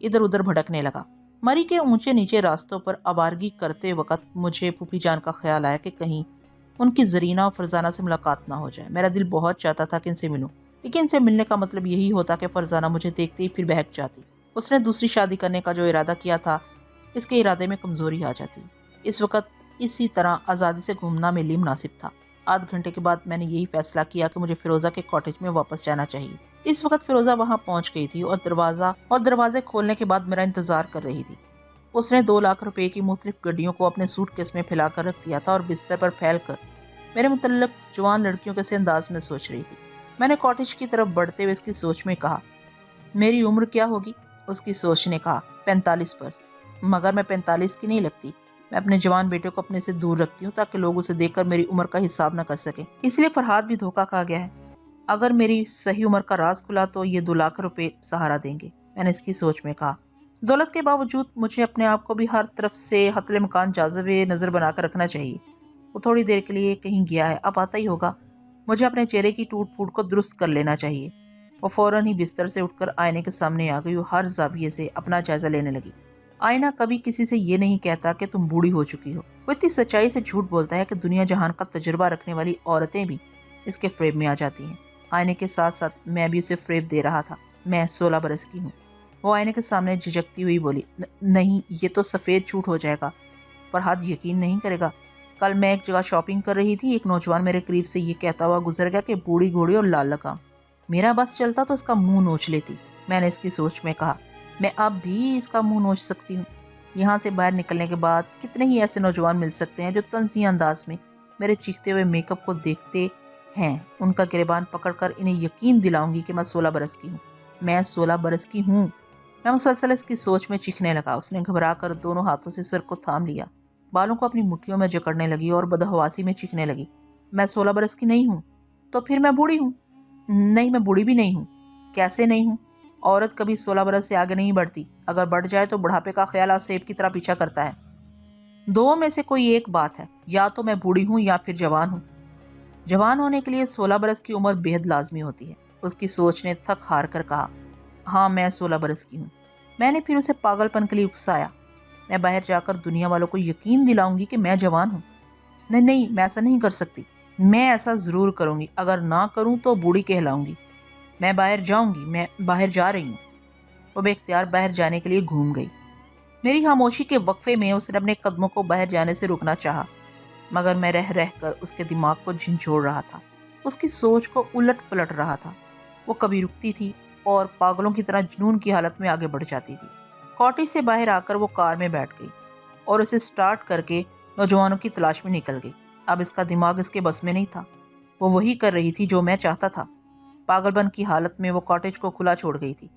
Speaker 1: इधर उधर भटकने लगा। मरी के ऊंचे नीचे रास्तों पर आवारगी करते वक्त मुझे फूफी जान का ख्याल आया कि कहीं उनकी जरीना और फरजाना से मुलाकात ना हो जाए। मेरा दिल बहुत चाहता था कि इनसे मिलूं, लेकिन इनसे मिलने का मतलब यही होता कि फरजाना मुझे देखते ही फिर बहक जाती। उसने दूसरी शादी करने का जो इरादा किया था, इसके इरादे में कमजोरी आ जाती। इस वक्त इसी तरह आज़ादी से घूमना मेरे लिए मुनासिब था। आध घंटे के बाद मैंने यही फैसला किया कि मुझे फिरोजा के कॉटेज में वापस जाना चाहिए। इस वक्त फिरोजा वहां पहुंच गई थी और दरवाजे खोलने के बाद मेरा इंतजार कर रही थी। उसने 2 लाख रुपए की मुख्तलिफ गड्डियों को अपने सूटकेस में फैलाकर रख दिया था और बिस्तर पर फैलकर मेरे मुतल्लिक जवान लड़कियों के से अंदाज में सोच रही थी। मैंने कॉटेज की तरफ बढ़ते हुए इसकी सोच में कहा, मेरी उम्र क्या होगी? उसकी सोच ने कहा, 45 वर्ष। मगर मैं 45 की नहीं लगती। मैं अपने जवान बेटे को अपने से दूर रखती हूँ ताकि लोग उसे देखकर मेरी उम्र का हिसाब न कर सकें। इसलिए फरहाद भी धोखा खा गया है। अगर मेरी सही उम्र का राज खुला तो ये 2 लाख रुपए सहारा देंगे, मैंने इसकी सोच में कहा। दौलत के बावजूद मुझे अपने आप को भी हर तरफ से हतले मकान जाज़िबे नज़र बनाकर रखना चाहिए। वो थोड़ी देर के लिए कहीं गया है, अब आता ही होगा। मुझे अपने चेहरे की टूट फूट को दुरुस्त कर लेना चाहिए। वो फौरन ही बिस्तर से उठकर आईने के सामने आ गई और हर जाविये से अपना जायजा लेने लगी। आईना कभी किसी से ये नहीं कहता कि तुम बूढ़ी हो चुकी हो। वो इतनी सच्चाई से झूठ बोलता है कि दुनिया जहान का तजुर्बा रखने वाली औरतें भी इसके फ्रेब में आ जाती हैं। आईने के साथ साथ मैं भी उसे फ्रेब दे रहा था। मैं 16 बरस की हूँ। वो आईने के सामने झिझकती हुई बोली, नहीं, ये तो सफ़ेद झूठ हो जाएगा। फरहाद यकीन नहीं करेगा। कल मैं एक जगह शॉपिंग कर रही थी, एक नौजवान मेरे करीब से ये कहता हुआ गुजर गया कि बूढ़ी घोड़ी और लाल लगाम। मेरा बस चलता तो उसका मुंह नोच लेती, मैंने इसकी सोच में कहा। मैं अब भी इसका मुंह नोच सकती हूँ। यहाँ से बाहर निकलने के बाद कितने ही ऐसे नौजवान मिल सकते हैं जो तंज़ी अंदाज में मेरे चीखते हुए मेकअप को देखते हैं। उनका गिरबान पकड़कर इन्हें यकीन दिलाऊंगी कि मैं 16 बरस की हूँ। मैं 16 बरस की हूँ। मैं मुसलसल इसकी सोच में चीखने लगा। उसने घबरा कर दोनों हाथों से सिर को थाम लिया, बालों को अपनी मुट्ठियों में जकड़ने लगी और बदहवासी में चीखने लगी, मैं 16 बरस की नहीं हूँ। तो फिर मैं बूढ़ी हूँ? नहीं, मैं बूढ़ी भी नहीं हूँ। कैसे नहीं हूँ? औरत कभी 16 बरस से आगे नहीं बढ़ती। अगर बढ़ जाए तो बुढ़ापे का ख्याल सेब की तरह पीछा करता है। दो में से कोई एक बात है, या तो मैं बूढ़ी हूँ या फिर जवान हूँ। जवान होने के लिए 16 बरस की उम्र बेहद लाजमी होती है। उसकी सोच ने थक हार कर कहा, हाँ, मैं 16 बरस की हूँ। मैंने फिर उसे पागलपन के लिए उकसाया। मैं बाहर जाकर दुनिया वालों को यकीन दिलाऊंगी कि मैं जवान हूँ। नहीं नहीं, मैं ऐसा नहीं कर सकती। मैं ऐसा ज़रूर करूँगी। अगर ना करूँ तो बूढ़ी कहलाऊंगी। मैं बाहर जाऊंगी, मैं बाहर जा रही हूँ। वो बेख्तियार बाहर जाने के लिए घूम गई। मेरी खामोशी के वक्फे में उसने अपने कदमों को बाहर जाने से रोकना चाहा, मगर मैं रह रह कर उसके दिमाग को झिंझोड़ रहा था, उसकी सोच को उलट पलट रहा था। वो कभी रुकती थी और पागलों की तरह जुनून की हालत में आगे बढ़ जाती थी। कॉटेज से बाहर आकर वो कार में बैठ गई और उसे स्टार्ट करके नौजवानों की तलाश में निकल गई। अब इसका दिमाग इसके बस में नहीं था। वो वही कर रही थी जो मैं चाहता था। पागलपन की हालत में वो कॉटेज को खुला छोड़ गई थी,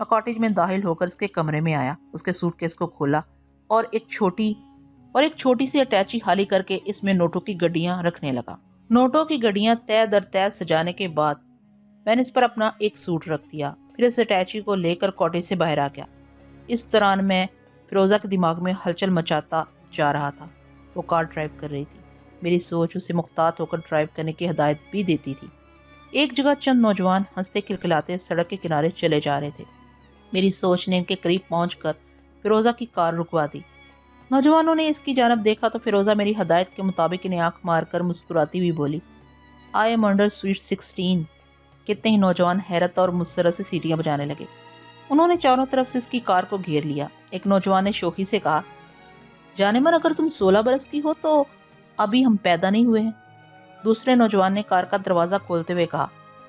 Speaker 1: میں کاटेज में दाखिल होकर उसके कमरे में आया, उसके सूटकेस को खोला और एक छोटी सी अटैची खाली करके इसमें नोटों की गड्डियां रखने लगा। नोटों की गड्डियां तय दर तय सजाने के बाद मैंने इस पर अपना एक सूट रख दिया, फिर इस अटैची को लेकर कॉटेज से बाहर आ गया। इस दौरान मैं फिरोज़ा के दिमाग में हलचल मचाता जा रहा था। वो कार ड्राइव कर रही थी। मेरी सोच उसे मुख्तात होकर ड्राइव करने की हिदायत भी देती थी। एक जगह चंद नौजवान हंसते खिलखिलाते सड़क के किनारे चले जा रहे थे। मेरी सोच ने इनके करीब पहुंचकर फिरोज़ा की कार रुकवा दी। नौजवानों ने इसकी जानब देखा तो फिरोज़ा मेरी हदायत के मुताबिक इन्हें आंख मारकर मुस्कुराती हुई बोली, आई एम अंडर स्वीट 16। कितने ही नौजवान हैरत और मुसरत से सीटियां बजाने लगे। उन्होंने चारों तरफ से इसकी कार को घेर लिया। एक नौजवान ने शोखी से कहा, जाने मन अगर तुम 16 बरस की हो तो अभी हम पैदा नहीं हुए हैं। दूसरे नौजवान ने कार का दरवाज़ा खोलते हुए कहा,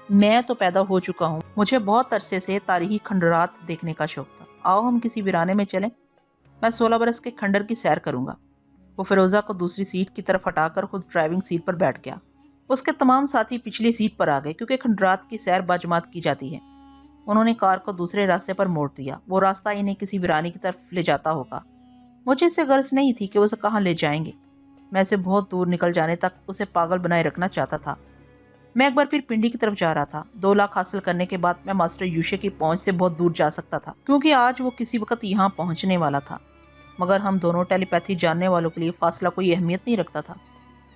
Speaker 1: मैं तो पैदा हो चुका हूँ, मुझे बहुत अरसे से तारीखी खंडरात देखने का शौक था। आओ हम किसी वीराने में चलें, मैं 16 बरस के खंडर की सैर करूंगा। वो फिरोज़ा को दूसरी सीट की तरफ हटाकर खुद ड्राइविंग सीट पर बैठ गया। उसके तमाम साथी पिछली सीट पर आ गए क्योंकि खंडरात की सैर बाजमात की जाती है। उन्होंने कार को दूसरे रास्ते पर मोड़ दिया। वो रास्ता इन्हें किसी वीरानी की तरफ ले जाता होगा। मुझे इससे गर्ज नहीं थी कि वो उसे कहाँ ले जाएंगे। मैं इसे बहुत दूर निकल जाने तक उसे पागल बनाए रखना चाहता था। मैं एक बार फिर पिंडी की तरफ जा रहा था। 2 लाख हासिल करने के बाद मैं मास्टर यूशे की पहुंच से बहुत दूर जा सकता था क्योंकि आज वो किसी वक्त यहाँ पहुंचने वाला था। मगर हम दोनों टेलीपैथी जानने वालों के लिए फासला कोई अहमियत नहीं रखता था।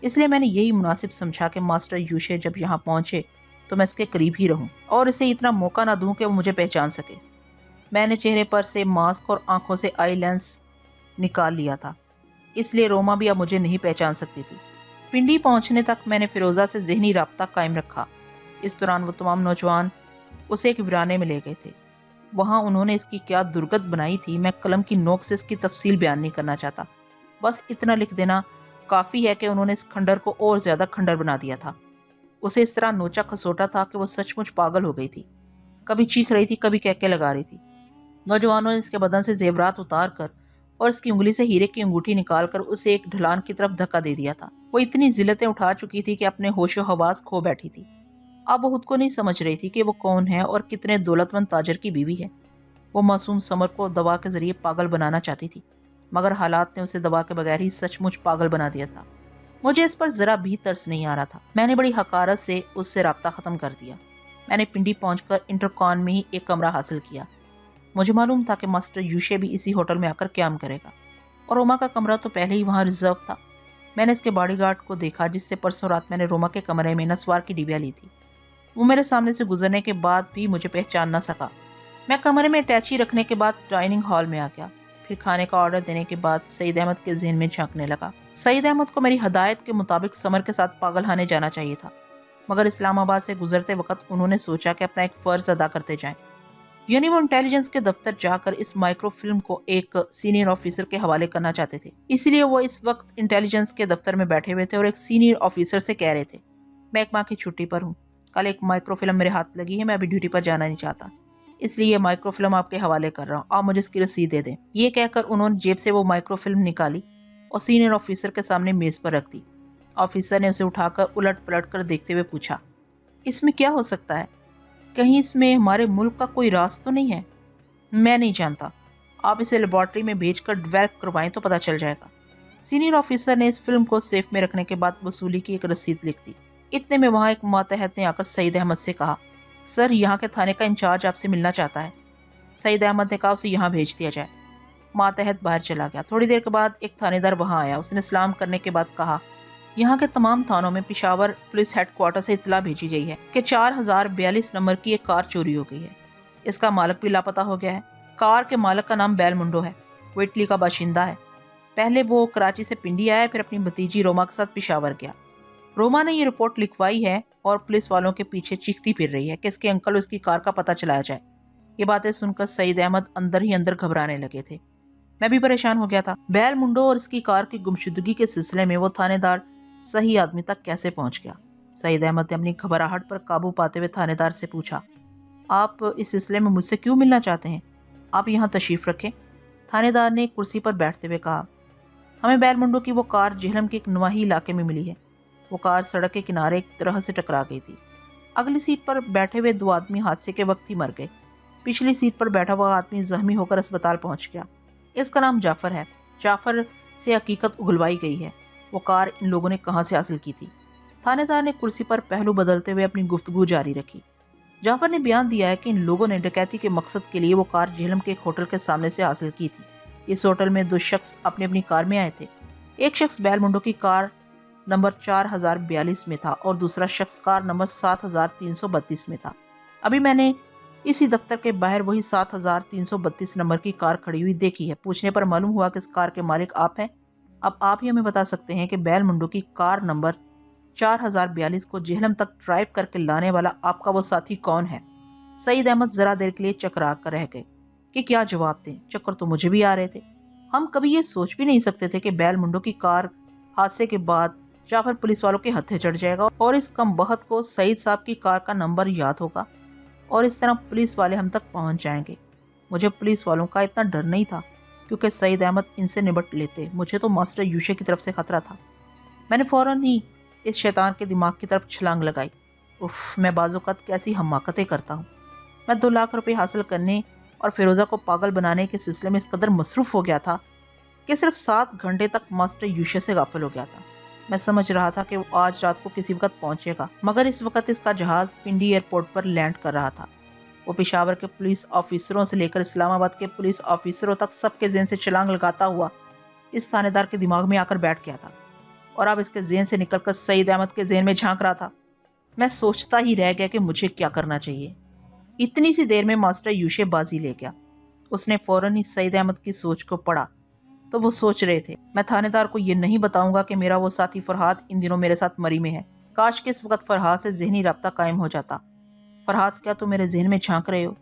Speaker 1: इसलिए मैंने यही मुनासिब समझा कि मास्टर यूशे जब यहाँ पहुंचे तो मैं इसके करीब ही रहूं और इसे इतना मौका ना दूं कि वो मुझे पहचान सके। मैंने चेहरे पर से मास्क और आंखों से आई लेंस निकाल लिया था, इसलिए रोमा भी अब मुझे नहीं पहचान सकती थी। पिंडी पहुंचने तक मैंने फिरोज़ा से ज़हनी राब्ता कायम रखा। इस दौरान वो तमाम नौजवान उसे एक वीराने में ले गए थे। वहाँ उन्होंने इसकी क्या दुर्गत बनाई थी, मैं कलम की नोक से इसकी तफसील बयान नहीं करना चाहता। बस इतना लिख देना काफ़ी है कि उन्होंने इस खंडर को और ज़्यादा खंडर बना दिया था। उसे इस तरह नोचा खसोटा था कि वो सचमुच पागल हो गई थी। कभी चीख रही थी, कभी कहके लगा रही थी। नौजवानों ने इसके बदन से जेवरात उतार कर और इसकी उंगली से हीरे की अंगूठी निकालकर उसे एक ढलान की तरफ धक्का दे दिया था। वो इतनी जिल्लतें उठा चुकी थी कि अपने होशो हवास खो बैठी थी। अब वो खुद को नहीं समझ रही थी कि वो कौन है और कितने दौलतमंद ताजर की बीवी है। वो मासूम समर को दवा के जरिए पागल बनाना चाहती थी, मगर हालात ने उसे दवा के बगैर ही सचमुच पागल बना दिया था। मुझे इस पर जरा भी तरस नहीं आ रहा था। मैंने बड़ी हकारत से उससे राब्ता ख़त्म कर दिया। मैंने पिंडी पहुंचकर इंटरकॉन में ही एक कमरा हासिल किया। मुझे मालूम था कि मास्टर यूशे भी इसी होटल में आकर क्याम करेगा और रोमा का कमरा तो पहले ही वहाँ रिजर्व था। मैंने इसके बॉडीगार्ड को देखा जिससे परसों रात मैंने रोमा के कमरे में नस्वार की डिबिया ली थी। वो मेरे सामने से गुजरने के बाद भी मुझे पहचान न सका। मैं कमरे में अटैची रखने के बाद डाइनिंग हॉल में आ गया। फिर खाने का ऑर्डर देने के बाद सईद अहमद के जहन में झांकने लगा। सईद अहमद को मेरी हदायत के मुताबिक समर के साथ पागलखाने जाना चाहिए था, मगर इस्लामाबाद से गुजरते वक्त उन्होंने सोचा कि अपना एक फ़र्ज अदा करते जाएं। यानी वो इंटेलिजेंस के दफ्तर जाकर इस माइक्रो फिल्म को एक सीनियर ऑफिसर के हवाले करना चाहते थे। इसलिए वो इस वक्त इंटेलिजेंस के दफ्तर में बैठे हुए थे और एक सीनियर ऑफिसर से कह रहे थे, मैं एक माह की छुट्टी पर हूँ, कल एक माइक्रो फिल्म मेरे हाथ लगी है, मैं अभी ड्यूटी पर जाना नहीं चाहता, इसलिए ये माइक्रो फिल्म आपके हवाले कर रहा हूँ, आप मुझे इसकी रसीद दे दें। ये कहकर उन्होंने जेब से वो माइक्रो फिल्म निकाली और सीनियर ऑफिसर के सामने मेज़ पर रख दी। ऑफिसर ने उसे उठाकर उलट पलट कर देखते हुए पूछा, इसमें क्या हो सकता है? कहीं इसमें हमारे मुल्क का कोई राज तो नहीं है? मैं नहीं जानता, आप इसे लेबॉर्ट्री में भेजकर डेवलप करवाएं तो पता चल जाएगा। सीनियर ऑफिसर ने इस फिल्म को सेफ में रखने के बाद वसूली की एक रसीद लिख दी। इतने में वहाँ एक मातहत ने आकर सईद अहमद से कहा, सर यहाँ के थाने का इंचार्ज आपसे मिलना चाहता है। सईद अहमद ने कहा उसे यहाँ भेज दिया जाए। मातहत बाहर चला गया। थोड़ी देर के बाद एक थानेदार वहाँ आया। उसने सलाम करने के बाद कहा, यहाँ के तमाम थानों में पेशावर पुलिस हेडक्वार्टर से इतला भेजी गई है कि 4042 नंबर की एक कार चोरी हो गई है। इसका मालिक भी लापता हो गया है। कार के मालिक का नाम बेलमुंडो है। वो इटली का बाशिंदा है। पहले वो कराची से पिंडी आया, फिर अपनी भतीजी रोमा के साथ पेशावर गया। रोमा ने ये रिपोर्ट लिखवाई है और पुलिस वालों के पीछे चीखती फिर रही है कि इसके अंकल और इसकी कार का पता चलाया जाए। ये बातें सुनकर सईद अहमद अंदर ही अंदर घबराने लगे थे। मैं भी परेशान हो गया था। बेलमुंडो और इसकी कार की गुमशुदगी के सिलसिले में वो थानेदार सही आदमी तक कैसे पहुंच गया? सईद अहमद ने अपनी घबराहट पर काबू पाते हुए थानेदार से पूछा, आप इस सिलसिले में मुझसे क्यों मिलना चाहते हैं? आप यहाँ तशरीफ़ रखें। थानेदार ने एक कुर्सी पर बैठते हुए कहा, हमें बेलमुंडो की वो कार जेहलम के एक नवाही इलाके में मिली है। वो कार सड़क के किनारे एक तरह से टकरा गई थी। अगली सीट पर बैठे हुए 2 आदमी हादसे के वक्त ही मर गए। پچھلی سیٹ پر بیٹھا ہوا آدمی زخمی ہو کر اسپتال پہنچ گیا۔ اس کا نام جعفر ہے۔ جعفر سے حقیقت اگلوائی گئی ہے۔ وہ کار ان لوگوں نے کہاں سے حاصل کی تھی؟ تھانے دار نے کرسی پر پہلو بدلتے ہوئے اپنی گفتگو جاری رکھی۔ جعفر نے بیان دیا ہے کہ ان لوگوں نے ڈکیتی کے مقصد کے لیے وہ کار جہلم کے ایک ہوٹل کے سامنے سے حاصل کی تھی۔ اس ہوٹل میں 2 شخص اپنی اپنی کار میں آئے تھے۔ ایک شخص بیل منڈو کی کار نمبر 4042 میں تھا اور دوسرا شخص کار نمبر 7332 میں تھا۔ ابھی میں نے اسی دفتر کے باہر وہی 7332 نمبر کی کار کھڑی ہوئی دیکھی ہے۔ پوچھنے پر معلوم ہوا کہ اس کار کے مالک آپ ہیں۔ اب آپ ہی ہمیں بتا سکتے ہیں کہ بیل منڈو کی کار نمبر 4042 کو جہلم تک ڈرائیو کر کے لانے والا آپ کا وہ ساتھی کون ہے؟ سعید احمد ذرا دیر کے لیے چکرا کر رہ گئے کہ کیا جواب دیں۔ چکر تو مجھے بھی آ رہے تھے۔ ہم کبھی یہ سوچ بھی نہیں سکتے تھے کہ بیل منڈو کی کار حادثے کے بعد جعفر پولیس والوں کے ہتھے چڑھ جائے گا اور اس کم بخت کو سعید صاحب کی کار کا نمبر یاد ہوگا اور اس طرح پولیس والے ہم تک پہنچ جائیں گے۔ مجھے پولیس والوں کا اتنا ڈر نہیں تھا کیونکہ سعید احمد ان سے نبٹ لیتے۔ مجھے تو ماسٹر یوشے کی طرف سے خطرہ تھا۔ میں نے فوراً ہی اس شیطان کے دماغ کی طرف چھلانگ لگائی۔ میں بعض اوقات کیسی حماقتیں کرتا ہوں۔ میں 2 لاکھ روپے حاصل کرنے اور فیروزہ کو پاگل بنانے کے سلسلے میں اس قدر مصروف ہو گیا تھا کہ صرف 7 گھنٹے تک ماسٹر یوشے سے غافل ہو گیا تھا۔ میں سمجھ رہا تھا کہ وہ آج رات کو کسی وقت پہنچے گا، مگر اس وقت اس کا جہاز پنڈی ایئرپورٹ پر لینڈ کر رہا تھا۔ وہ پشاور کے پولیس آفیسروں سے لے کر اسلام آباد کے پولیس آفیسروں تک سب کے ذہن سے چھلانگ لگاتا ہوا اس تھانے دار کے دماغ میں آ کر بیٹھ گیا تھا اور اب اس کے ذہن سے نکل کر سعید احمد کے ذہن میں جھانک رہا تھا۔ میں سوچتا ہی رہ گیا کہ مجھے کیا کرنا چاہیے۔ اتنی سی دیر میں ماسٹر یوشے بازی لے گیا۔ اس نے فوراً ہی سعید احمد کی سوچ کو پڑھا تو وہ سوچ رہے تھے، میں تھانے دار کو یہ نہیں بتاؤں گا کہ میرا وہ ساتھی فرحاد ان دنوں میرے ساتھ مری میں ہے۔ کاش کہ اس وقت فرحاد سے ذہنی رابطہ قائم ہو جاتا۔ فرحاد، کیا تم میرے ذہن میں جھانک رہے ہو؟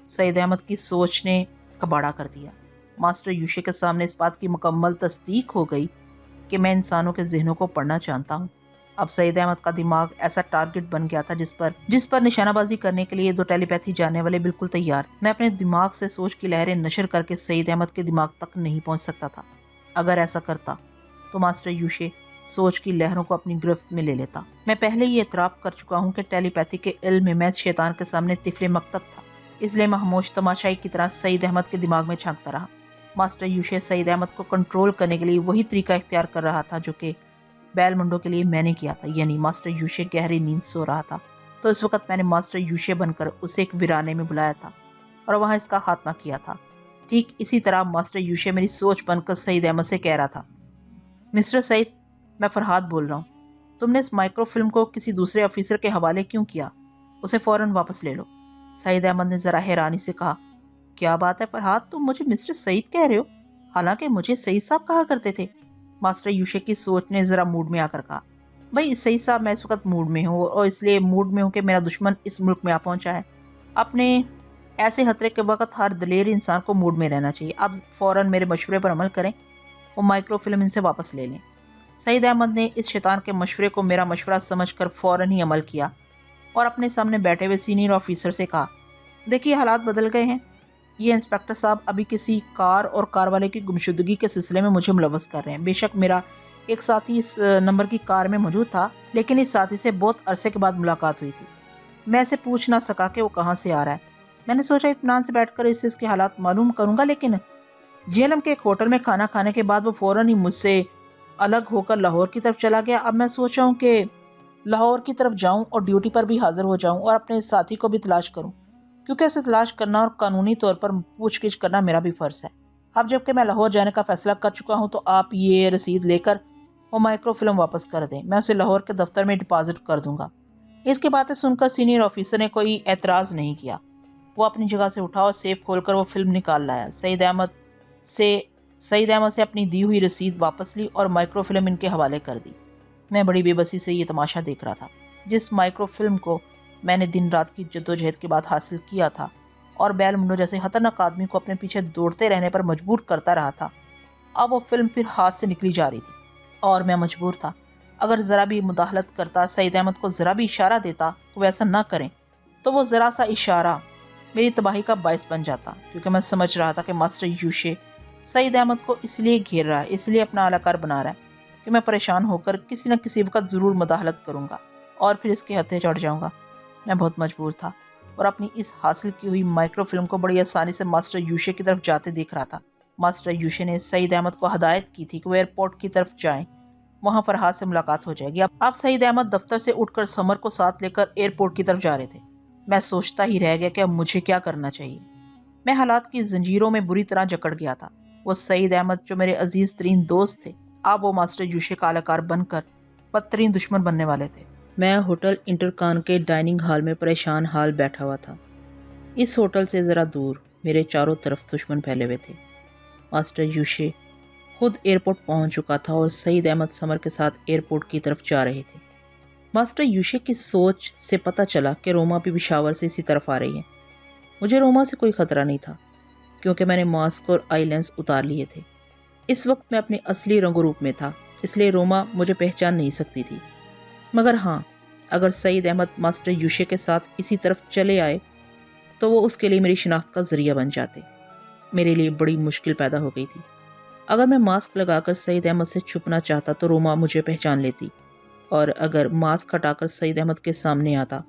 Speaker 1: سعید احمد کی سوچ نے کباڑا کر دیا۔ ماسٹر یوشے کے سامنے اس بات کی مکمل تصدیق ہو گئی کہ میں انسانوں کے ذہنوں کو پڑھنا جانتا ہوں۔ اب سعید احمد کا دماغ ایسا ٹارگٹ بن گیا تھا جس پر نشانہ بازی کرنے کے لیے 2 ٹیلی پیتھی جاننے والے بالکل تیار۔ میں اپنے دماغ سے سوچ کی لہریں نشر کر کے سعید احمد کے دماغ تک نہیں پہنچ سکتا تھا۔ اگر ایسا کرتا تو ماسٹر یوشے سوچ کی لہروں کو اپنی گرفت میں لے لیتا۔ میں پہلے ہی اعتراف کر چکا ہوں کہ ٹیلی پیتھی کے علم میں محض شیطان کے سامنے طفل مقتت تھا، اس لیے میں خاموش تماشائی کی طرح سعید احمد کے دماغ میں جھانکتا رہا۔ ماسٹر یوشے سعید احمد کو کنٹرول کرنے کے لیے وہی طریقہ اختیار کر رہا تھا جو کہ بیل منڈو کے لیے میں نے کیا تھا، یعنی ماسٹر یوشے گہری نیند سو رہا تھا تو اس وقت میں نے ماسٹر یوشے بن کر اسے ایک ویرانے میں بلایا تھا اور وہاں اس کا خاتمہ کیا تھا۔ ٹھیک اسی طرح ماسٹر یوشے میری سوچ بن کر سعید احمد سے کہہ رہا تھا، مسٹر سعید، میں فرحاد بول رہا ہوں، تم نے اس مائکرو فلم کو کسی دوسرے آفیسر کے حوالے کیوں کیا؟ اسے فوراً واپس لے لو۔ سعید احمد نے ذرا حیرانی سے کہا، کیا بات ہے فرحاد، تم مجھے مسٹر سعید کہہ رہے ہو، حالانکہ مجھے سعید صاحب کہا کرتے تھے۔ ماسٹر یوشے کی سوچ نے ذرا موڈ میں آ کر کہا، بھائی سعید صاحب، میں اس وقت موڈ میں ہوں اور اس لیے موڈ میں ہوں کہ میرا دشمن اس ملک میں آ پہنچا ہے۔ اپنے ایسے خطرے کے وقت ہر دلیر انسان کو موڈ میں رہنا چاہیے۔ اب فوراً میرے مشورے پر عمل کریں، وہ مائکرو فلم ان سے واپس لے لیں۔ سعید احمد نے اس شیطان کے مشورے کو میرا مشورہ سمجھ کر فوراً ہی عمل کیا اور اپنے سامنے بیٹھے ہوئے سینئر آفیسر سے کہا، دیکھیے حالات بدل گئے ہیں۔ یہ انسپیکٹر صاحب ابھی کسی کار اور کار والے کی گمشدگی کے سلسلے میں مجھے ملوث کر رہے ہیں۔ بے شک میرا ایک ساتھی اس نمبر کی کار میں موجود تھا، لیکن اس ساتھی سے بہت عرصے کے بعد ملاقات ہوئی تھی۔ میں اسے پوچھ نہ سکا کہ وہ کہاں سے آ رہا ہے۔ میں نے سوچا اطمینان سے بیٹھ کر اس کے حالات معلوم کروں گا، لیکن جہلم کے ایک ہوٹل میں کھانا کھانے کے بعد وہ فوراً ہی مجھ سے الگ ہو کر لاہور کی طرف چلا گیا۔ اب میں سوچا ہوں کہ لاہور کی طرف جاؤں اور ڈیوٹی پر بھی حاضر ہو جاؤں اور اپنے ساتھی کو بھی تلاش کروں، کیونکہ اسے تلاش کرنا اور قانونی طور پر پوچھ گچھ کرنا میرا بھی فرض ہے۔ اب جب کہ میں لاہور جانے کا فیصلہ کر چکا ہوں تو آپ یہ رسید لے کر وہ مائکرو فلم واپس کر دیں، میں اسے لاہور کے دفتر میں ڈپازٹ کر دوں گا۔ اس کی باتیں سن کر سینئر آفیسر نے کوئی اعتراض نہیں کیا۔ وہ اپنی جگہ سے اٹھا اور سیف کھول کر وہ فلم نکال لایا۔ سعید احمد سے اپنی دی ہوئی رسید واپس لی اور مائکرو فلم ان کے حوالے کر دی۔ میں بڑی بے بسی سے یہ تماشا دیکھ رہا تھا، جس مائکرو فلم کو میں نے دن رات کی جدوجہد کے بعد حاصل کیا تھا اور بیل منڈو جیسے خطرناک آدمی کو اپنے پیچھے دوڑتے رہنے پر مجبور کرتا رہا تھا۔ اب وہ فلم پھر ہاتھ سے نکلی جا رہی تھی اور میں مجبور تھا، اگر ذرا بھی مداخلت کرتا، سعید احمد کو ذرا بھی اشارہ دیتا کہ وہ ایسا نہ کریں، تو وہ ذرا سا اشارہ میری تباہی کا باعث بن جاتا، کیونکہ میں سمجھ رہا تھا کہ ماسٹر یوشے سعید احمد کو اس لیے گھیر رہا ہے، اس لیے اپنا اعلی کار بنا رہا ہے کہ میں پریشان ہو کر کسی نہ کسی وقت ضرور مداخلت کروں گا اور پھر اس کے ہتھے چڑھ جاؤں گا۔ میں بہت مجبور تھا، اور اپنی اس حاصل کی ہوئی مائکرو فلم کو بڑی آسانی سے ماسٹر یوشے کی طرف جاتے دیکھ رہا تھا۔ ماسٹر یوشے نے سعید احمد کو ہدایت کی تھی کہ وہ ایئرپورٹ کی طرف جائیں، وہاں فرحاد سے ملاقات ہو جائے گی۔ آپ سعید احمد دفتر سے اٹھ کر سمر کو ساتھ لے کر ایئرپورٹ کی طرف جا رہے تھے۔ میں سوچتا ہی رہ گیا کہ اب مجھے کیا کرنا چاہیے۔ میں حالات کی زنجیروں میں بری طرح جکڑ گیا تھا۔ وہ سعید احمد جو میرے عزیز ترین دوست تھے، اب وہ ماسٹر یوشے کا اہلکار بن کر بدترین دشمن بننے والے تھے۔ میں ہوٹل انٹرکان کے ڈائننگ ہال میں پریشان حال بیٹھا ہوا تھا۔ اس ہوٹل سے ذرا دور میرے چاروں طرف دشمن پھیلے ہوئے تھے۔ ماسٹر یوشے خود ایئرپورٹ پہنچ چکا تھا اور سعید احمد سمر کے ساتھ ایئرپورٹ کی طرف جا رہے تھے۔ ماسٹر یوشے کی سوچ سے پتہ چلا کہ روما بھی پشاور سے اسی طرف آ رہی ہے۔ مجھے روما سے کوئی خطرہ نہیں تھا کیونکہ میں نے ماسک اور آئی لینس اتار لیے تھے۔ اس وقت میں اپنے اصلی رنگ و روپ میں تھا، اس لیے روما مجھے پہچان نہیں سکتی تھی۔ مگر ہاں، اگر سعید احمد ماسٹر یوشے کے ساتھ اسی طرف چلے آئے تو وہ اس کے لیے میری شناخت کا ذریعہ بن جاتے۔ میرے لیے بڑی مشکل پیدا ہو گئی تھی۔ اگر میں ماسک لگا کر سعید احمد سے چھپنا چاہتا تو روما مجھے پہچان لیتی، اور اگر ماسک ہٹا کر سعید احمد کے سامنے آتا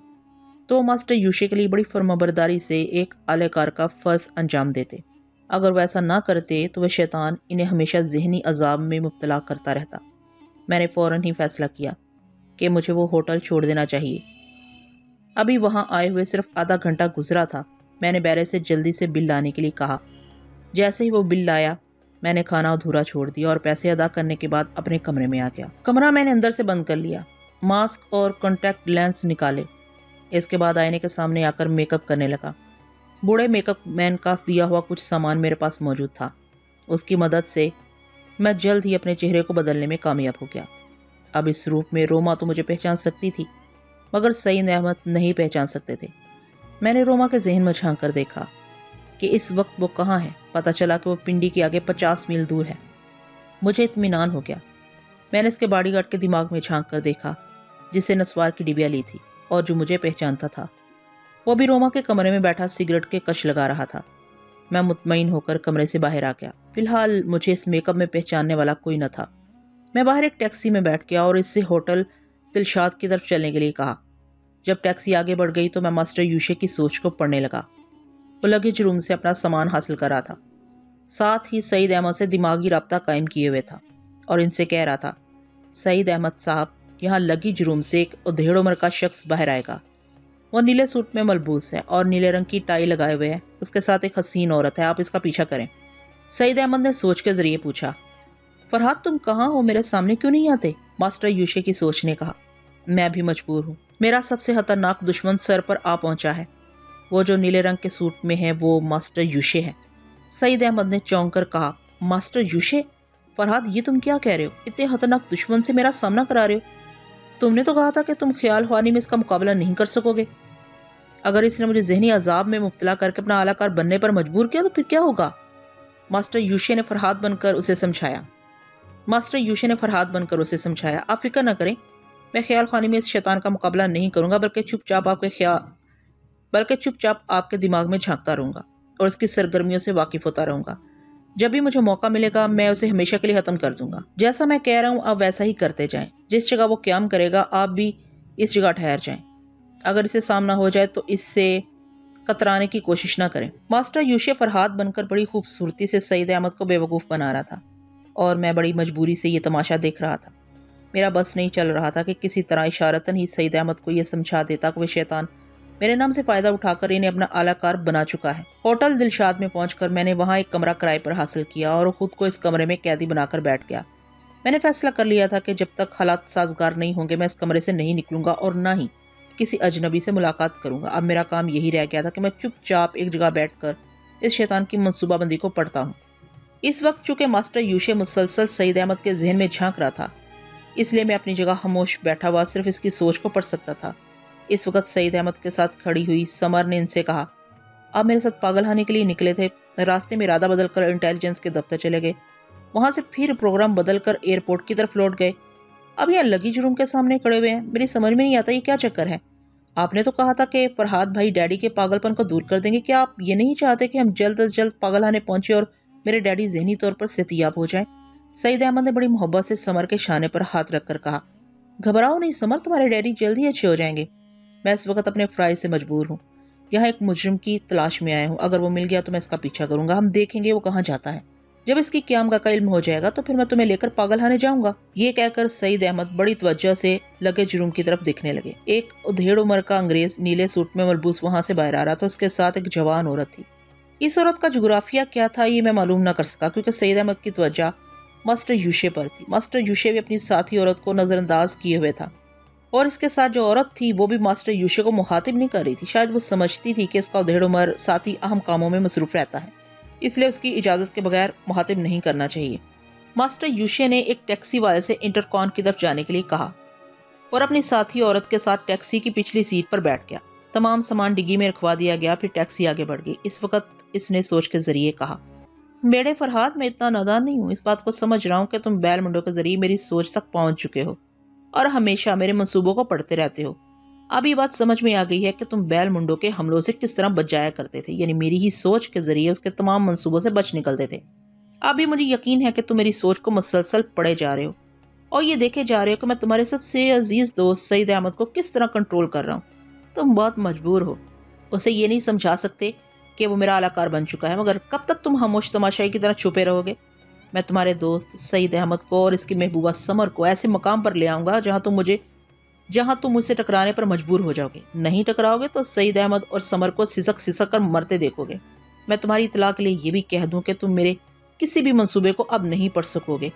Speaker 1: تو وہ ماسٹر یوشے کے لیے بڑی فرمانبرداری سے ایک اہلکار کا فرض انجام دیتے۔ اگر وہ ایسا نہ کرتے تو وہ شیطان انہیں ہمیشہ ذہنی عذاب میں مبتلا کرتا رہتا۔ میں نے فوراً ہی فیصلہ کیا کہ مجھے وہ ہوٹل چھوڑ دینا چاہیے۔ ابھی وہاں آئے ہوئے صرف آدھا گھنٹہ گزرا تھا۔ میں نے بیرے سے جلدی سے بل لانے کے لیے کہا۔ جیسے ہی وہ بل لایا، میں نے کھانا ادھورا چھوڑ دیا اور پیسے ادا کرنے کے بعد اپنے کمرے میں آ گیا۔ کمرہ میں نے اندر سے بند کر لیا، ماسک اور کانٹیکٹ لینس نکالے۔ اس کے بعد آئینے کے سامنے آ کر میک اپ کرنے لگا۔ بوڑھے میک اپ مین کا دیا ہوا کچھ سامان میرے پاس موجود تھا۔ اس کی مدد سے میں جلد ہی اپنے چہرے کو بدلنے میں کامیاب ہو گیا۔ اب اس روپ میں روما تو مجھے پہچان سکتی تھی، مگر سعید احمد نہیں پہچان سکتے تھے۔ میں نے روما کے ذہن میں جھانک کر دیکھا کہ اس وقت وہ کہاں ہے۔ پتہ چلا کہ وہ پنڈی کے آگے 50 میل دور ہے۔ مجھے اطمینان ہو گیا۔ میں نے اس کے باڈی گارڈ کے دماغ میں جھانک کر دیکھا، جسے نسوار کی ڈبیا لی تھی اور جو مجھے پہچانتا تھا۔ وہ بھی روما کے کمرے میں بیٹھا سگریٹ کے کش لگا رہا تھا۔ میں مطمئن ہو کر کمرے سے باہر آ گیا۔ فی الحال مجھے اس میک اپ میں پہچاننے والا کوئی نہ تھا۔ میں باہر ایک ٹیکسی میں بیٹھ گیا اور اس سے ہوٹل دلشاد کی طرف چلنے کے لیے کہا۔ جب ٹیکسی آگے بڑھ گئی تو میں ماسٹر یوشے کی سوچ کو پڑھنے لگا۔ وہ لگیج روم سے اپنا سامان حاصل کر رہا تھا، ساتھ ہی سعید احمد سے دماغی رابطہ قائم کیے ہوئے تھا اور ان سے کہہ رہا تھا، سعید احمد صاحب، یہاں لگیج روم سے ایک ادھیڑ عمر کا شخص باہر آئے گا۔ وہ نیلے سوٹ میں ملبوس ہے اور نیلے رنگ کی ٹائی لگائے ہوئے ہے۔ اس کے ساتھ ایک حسین عورت ہے، آپ اس کا پیچھا کریں۔ سعید احمد نے سوچ کے ذریعے پوچھا، فرحاد تم کہاں ہو، میرے سامنے کیوں نہیں آتے؟ ماسٹر یوشے کی سوچ نے کہا، میں بھی مجبور ہوں، میرا سب سے خطرناک دشمن سر پر آ پہنچا ہے۔ وہ جو نیلے رنگ کے سوٹ میں ہے وہ ماسٹر یوشے ہے۔ سعید احمد نے چونک کر کہا، ماسٹر یوشے؟ فرحاد یہ تم کیا کہہ رہے ہو؟ اتنے خطرناک دشمن سے میرا سامنا کرا رہے ہو؟ تم نے تو کہا تھا کہ تم خیال خوانی میں اس کا مقابلہ نہیں کر سکو گے۔ اگر اس نے مجھے ذہنی عذاب میں مبتلا کر کے اپنا اعلی کار بننے پر مجبور کیا تو پھر کیا ہوگا؟ ماسٹر یوشے نے فرحاد بن کر اسے سمجھایا۔ آپ فکر نہ کریں، میں خیال خوانی میں اس شیطان کا مقابلہ نہیں کروں گا، بلکہ چپ چاپ آپ کے دماغ میں جھانکتا رہوں گا اور اس کی سرگرمیوں سے واقف ہوتا رہوں گا۔ جب بھی مجھے موقع ملے گا میں اسے ہمیشہ کے لیے ختم کر دوں گا۔ جیسا میں کہہ رہا ہوں آپ ویسا ہی کرتے جائیں۔ جس جگہ وہ قیام کرے گا آپ بھی اس جگہ ٹھہر جائیں۔ اگر اسے سامنا ہو جائے تو اس سے کترانے کی کوشش نہ کریں۔ ماسٹر یوشے فرحاد بن کر بڑی خوبصورتی سے سعید احمد کو بیوقوف بنا رہا تھا اور میں بڑی مجبوری سے یہ تماشا دیکھ رہا تھا۔ میرا بس نہیں چل رہا تھا کہ کسی طرح اشارتاً ہی سعید احمد کو یہ سمجھا دیتا کہ وہ شیطان میرے نام سے فائدہ اٹھا کر انہیں اپنا اعلی کار بنا چکا ہے۔ ہوٹل دلشاد میں پہنچ کر میں نے وہاں ایک کمرہ کرائے پر حاصل کیا اور خود کو اس کمرے میں قیدی بنا کر بیٹھ گیا۔ میں نے فیصلہ کر لیا تھا کہ جب تک حالات سازگار نہیں ہوں گے میں اس کمرے سے نہیں نکلوں گا اور نہ ہی کسی اجنبی سے ملاقات کروں گا۔ اب میرا کام یہی رہ گیا تھا کہ میں چپ چاپ ایک جگہ بیٹھ کر اس شیطان کی منصوبہ بندی کو پڑھتا ہوں۔ اس وقت چونکہ ماسٹر یوشے مسلسل سعید احمد کے ذہن میں جھانک رہا تھا، اس لیے میں اپنی جگہ خاموش بیٹھا ہوا صرف اس کی سوچ کو پڑھ سکتا تھا۔ اس وقت سعید احمد کے ساتھ کھڑی ہوئی سمر نے ان سے کہا، آپ میرے ساتھ پاگل خانے کے لیے نکلے تھے، راستے میں ارادہ بدل کر انٹیلیجنس کے دفتر چلے گئے، وہاں سے پھر پروگرام بدل کر ایئرپورٹ کی طرف لوٹ گئے، اب یہاں لگیج روم کے سامنے کھڑے ہوئے ہیں۔ میری سمجھ میں نہیں آتا یہ کیا چکر ہے؟ آپ نے تو کہا تھا کہ فرحاد بھائی ڈیڈی کے پاگل پن کو دور کر دیں گے، کیا آپ یہ نہیں چاہتے کہ ہم جلد از جلد پاگل خانے پہنچے اور میرے ڈیڈی ذہنی طور پر صحتیاب ہو جائیں؟ سعید احمد نے بڑی محبت سے سمر کے شانے پر ہاتھ رکھ کر کہا، گھبراؤ نہیں سمر، تمہارے ڈیڈی جلد ہی اچھے ہو جائیں گے۔ میں اس وقت اپنے فرائض سے مجبور ہوں، یہاں ایک مجرم کی تلاش میں آیا ہوں، اگر وہ مل گیا تو میں اس کا پیچھا کروں گا، ہم دیکھیں گے وہ کہاں جاتا ہے، جب اس کی قیام کا علم ہو جائے گا تو پھر میں تمہیں لے کر پاگل خانے جاؤں گا۔ یہ کہہ کر سعید احمد بڑی توجہ سے لگے جرم کی طرف دیکھنے لگے۔ ایک ادھیڑ عمر کا انگریز نیلے سوٹ میں ملبوس وہاں سے باہر آ رہا تھا، اس کے ساتھ ایک جوان عورت تھی۔ اس عورت کا جغرافیہ کیا تھا یہ میں معلوم نہ کر سکا، کیونکہ سعید احمد کی توجہ ماسٹر یوشے پر تھی۔ ماسٹر یوشے بھی اپنی ساتھی عورت کو نظر انداز کیے ہوئے تھا، اور اس کے ساتھ جو عورت تھی وہ بھی ماسٹر یوشے کو مخاطب نہیں کر رہی تھی۔ شاید وہ سمجھتی تھی کہ اس کا ادھیڑ عمر ساتھی اہم کاموں میں مصروف رہتا ہے، اس لیے اس کی اجازت کے بغیر مخاطب نہیں کرنا چاہیے۔ ماسٹر یوشے نے ایک ٹیکسی والے سے انٹرکون کی طرف جانے کے لیے کہا اور اپنی ساتھی عورت کے ساتھ ٹیکسی کی پچھلی سیٹ پر بیٹھ گیا۔ تمام سامان ڈگی میں رکھوا دیا گیا، پھر ٹیکسی آگے بڑھ گئی۔ اس وقت اس نے سوچ کے ذریعے کہا، بیڑے فرہاد، میں اتنا نادان نہیں ہوں، اس بات کو سمجھ رہا ہوں کہ تم بیل منڈو کے ذریعے میری سوچ تک پہنچ چکے ہو اور ہمیشہ میرے منصوبوں کو پڑھتے رہتے ہو۔ اب یہ بات سمجھ میں آ گئی ہے کہ تم بیل منڈو کے حملوں سے کس طرح بچ جایا کرتے تھے، یعنی میری ہی سوچ کے ذریعے اس کے تمام منصوبوں سے بچ نکلتے تھے۔ اب بھی مجھے یقین ہے کہ تم میری سوچ کو مسلسل پڑھے جا رہے ہو اور یہ دیکھے جا رہے ہو کہ میں تمہارے سب سے عزیز دوست سعید احمد کو کس طرح کنٹرول کر رہا ہوں۔ تم بہت مجبور ہو، اسے یہ نہیں سمجھا سکتے کہ وہ میرا اعلی کار بن چکا ہے، مگر کب تک تم خاموش تماشائی کی طرح چھپے رہو گے؟ میں تمہارے دوست سعید احمد کو اور اس کی محبوبہ سمر کو ایسے مقام پر لے آؤں گا جہاں تم مجھ سے ٹکرانے پر مجبور ہو جاؤ گے۔ نہیں ٹکراؤ گے تو سعید احمد اور سمر کو سسک سسک کر مرتے دیکھو گے۔ میں تمہاری اطلاع کے لیے یہ بھی کہہ دوں کہ تم میرے کسی بھی منصوبے کو اب نہیں پڑھ سکو گے،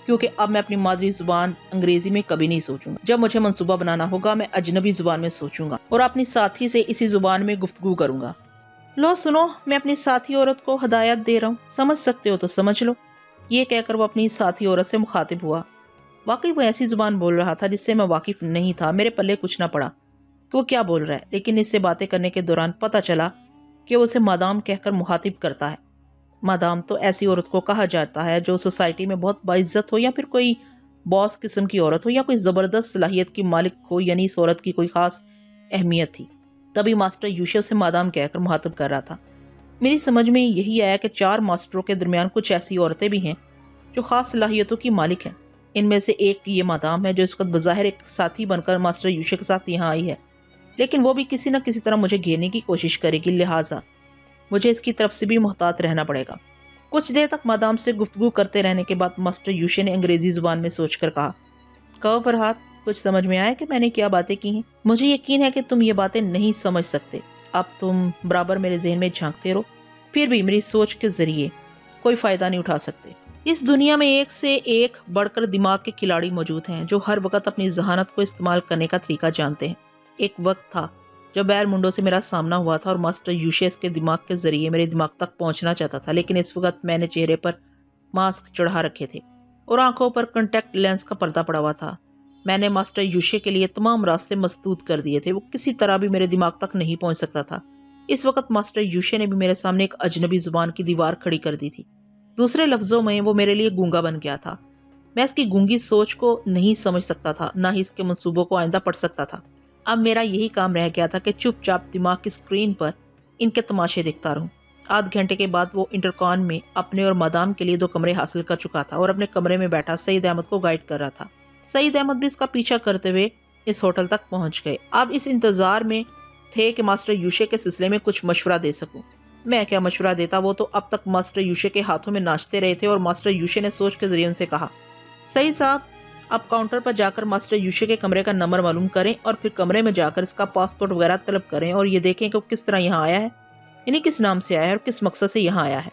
Speaker 1: کیونکہ اب میں اپنی مادری زبان انگریزی میں کبھی نہیں سوچوں گا۔ جب مجھے منصوبہ بنانا ہوگا میں اجنبی زبان میں سوچوں گا اور اپنی ساتھی سے اسی زبان میں گفتگو کروں گا۔ لو سنو، میں اپنی ساتھی عورت کو ہدایت دے رہا ہوں، سمجھ سکتے ہو تو سمجھ لو۔ یہ کہہ کر وہ اپنی ساتھی عورت سے مخاطب ہوا۔ واقعی وہ ایسی زبان بول رہا تھا جس سے میں واقف نہیں تھا، میرے پلے کچھ نہ پڑا کہ وہ کیا بول رہا ہے، لیکن اس سے باتیں کرنے کے دوران پتہ چلا کہ وہ اسے مادام کہہ کر مخاطب کرتا ہے۔ مادام تو ایسی عورت کو کہا جاتا ہے جو سوسائٹی میں بہت باعزت ہو، یا پھر کوئی باس قسم کی عورت ہو، یا کوئی زبردست صلاحیت کی مالک ہو، یعنی اس عورت کی کوئی خاص اہمیت تھی۔ تبھی ماسٹر یوشے اسے مادام کہہ کر مخاطب کر رہا تھا۔ میری سمجھ میں یہی آیا کہ 4 ماسٹروں کے درمیان کچھ ایسی عورتیں بھی ہیں جو خاص صلاحیتوں کی مالک ہیں۔ ان میں سے ایک یہ مادام ہے جو اس وقت بظاہر ایک ساتھی بن کر ماسٹر یوشے کے ساتھ یہاں آئی ہے، لیکن وہ بھی کسی نہ کسی طرح مجھے گھیرنے کی کوشش کرے گی، لہٰذا مجھے اس کی طرف سے بھی محتاط رہنا پڑے گا۔ کچھ دیر تک مادام سے گفتگو کرتے رہنے کے بعد ماسٹر یوشے نے انگریزی زبان میں سوچ کر کہا، کہو فرحات، کچھ سمجھ میں آیا کہ میں نے کیا باتیں کی ہیں؟ مجھے یقین ہے کہ تم یہ باتیں نہیں سمجھ سکتے، اب تم برابر میرے ذہن میں جھانکتے رہو، پھر بھی میری سوچ کے ذریعے کوئی فائدہ نہیں اٹھا سکتے۔ اس دنیا میں ایک سے ایک بڑھ کر دماغ کے کھلاڑی موجود ہیں جو ہر وقت اپنی ذہانت کو استعمال کرنے کا طریقہ جانتے ہیں۔ ایک وقت تھا جب بیل منڈو سے میرا سامنا ہوا تھا اور ماسٹر یوشے اس کے دماغ کے ذریعے میرے دماغ تک پہنچنا چاہتا تھا، لیکن اس وقت میں نے چہرے پر ماسک چڑھا رکھے تھے اور آنکھوں پر کنٹیکٹ لینس کا پردہ پڑا ہوا تھا۔ میں نے ماسٹر یوشے کے لیے تمام راستے مسدود کر دیے تھے، وہ کسی طرح بھی میرے دماغ تک نہیں پہنچ سکتا تھا۔ اس وقت ماسٹر یوشے نے بھی میرے سامنے ایک اجنبی زبان کی دیوار کھڑی کر دی تھی، دوسرے لفظوں میں وہ میرے لیے گونگا بن گیا تھا۔ میں اس کی گونگی سوچ کو نہیں سمجھ سکتا تھا، نہ ہی اس کے منصوبوں کو آئندہ پڑھ سکتا تھا۔ اب میرا یہی کام رہ گیا تھا کہ چپ چاپ دماغ کی اسکرین پر ان کے تماشے دیکھتا رہوں۔ آدھ گھنٹے کے بعد وہ انٹرکون میں اپنے اور مادام کے لیے 2 کمرے حاصل کر چکا تھا اور اپنے کمرے میں بیٹھا سعید احمد کو گائیڈ کر رہا تھا۔ سعید احمد بھی اس کا پیچھا کرتے ہوئے اس ہوٹل تک پہنچ گئے۔ اب اس انتظار میں تھے کہ ماسٹر یوشے کے سلسلے میں کچھ مشورہ دے سکوں۔ میں کیا مشورہ دیتا، وہ تو اب تک ماسٹر یوشے کے ہاتھوں میں ناچتے رہے تھے، اور ماسٹر یوشے نے سوچ کے ذریعے ان سے کہا، سعید صاحب، آپ کاؤنٹر پر جا کر ماسٹر یوشے کے کمرے کا نمبر معلوم کریں اور پھر کمرے میں جا کر اس کا پاسپورٹ وغیرہ طلب کریں اور یہ دیکھیں کہ وہ کس طرح یہاں آیا ہے، یعنی کس نام سے آیا ہے اور کس مقصد سے یہاں آیا ہے۔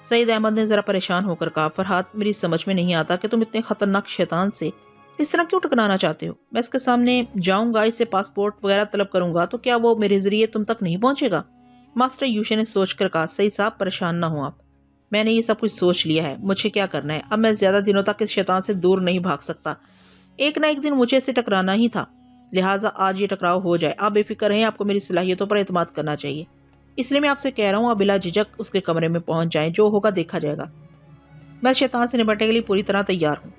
Speaker 1: سعید احمد نے ذرا پریشان ہو کر کہا، فرحات، میری سمجھ میں نہیں آتا کہ تم اتنے خطرناک شیطان سے اس طرح کیوں ٹکرانا چاہتے ہو؟ میں اس کے سامنے جاؤں گا، اس سے پاسپورٹ وغیرہ طلب کروں گا تو کیا وہ میرے ذریعے تم تک نہیں پہنچے گا؟ ماسٹر یوشے نے سوچ کر کہا، سعید صاحب، پریشان نہ ہوں آپ، میں نے یہ سب کچھ سوچ لیا ہے، مجھے کیا کرنا ہے۔ اب میں زیادہ دنوں تک اس شیطان سے دور نہیں بھاگ سکتا، ایک نہ ایک دن مجھے اسے ٹکرانا ہی تھا، لہٰذا آج یہ ٹکراؤ ہو جائے۔ آپ بے فکر رہیں، آپ کو میری صلاحیتوں پر اعتماد کرنا چاہیے، اس لیے میں آپ سے کہہ رہا ہوں، آپ بلا جھجک اس کے کمرے میں پہنچ جائیں، جو ہوگا دیکھا جائے گا۔ میں شیطان سے نپٹنے کے لیے پوری طرح تیار ہوں،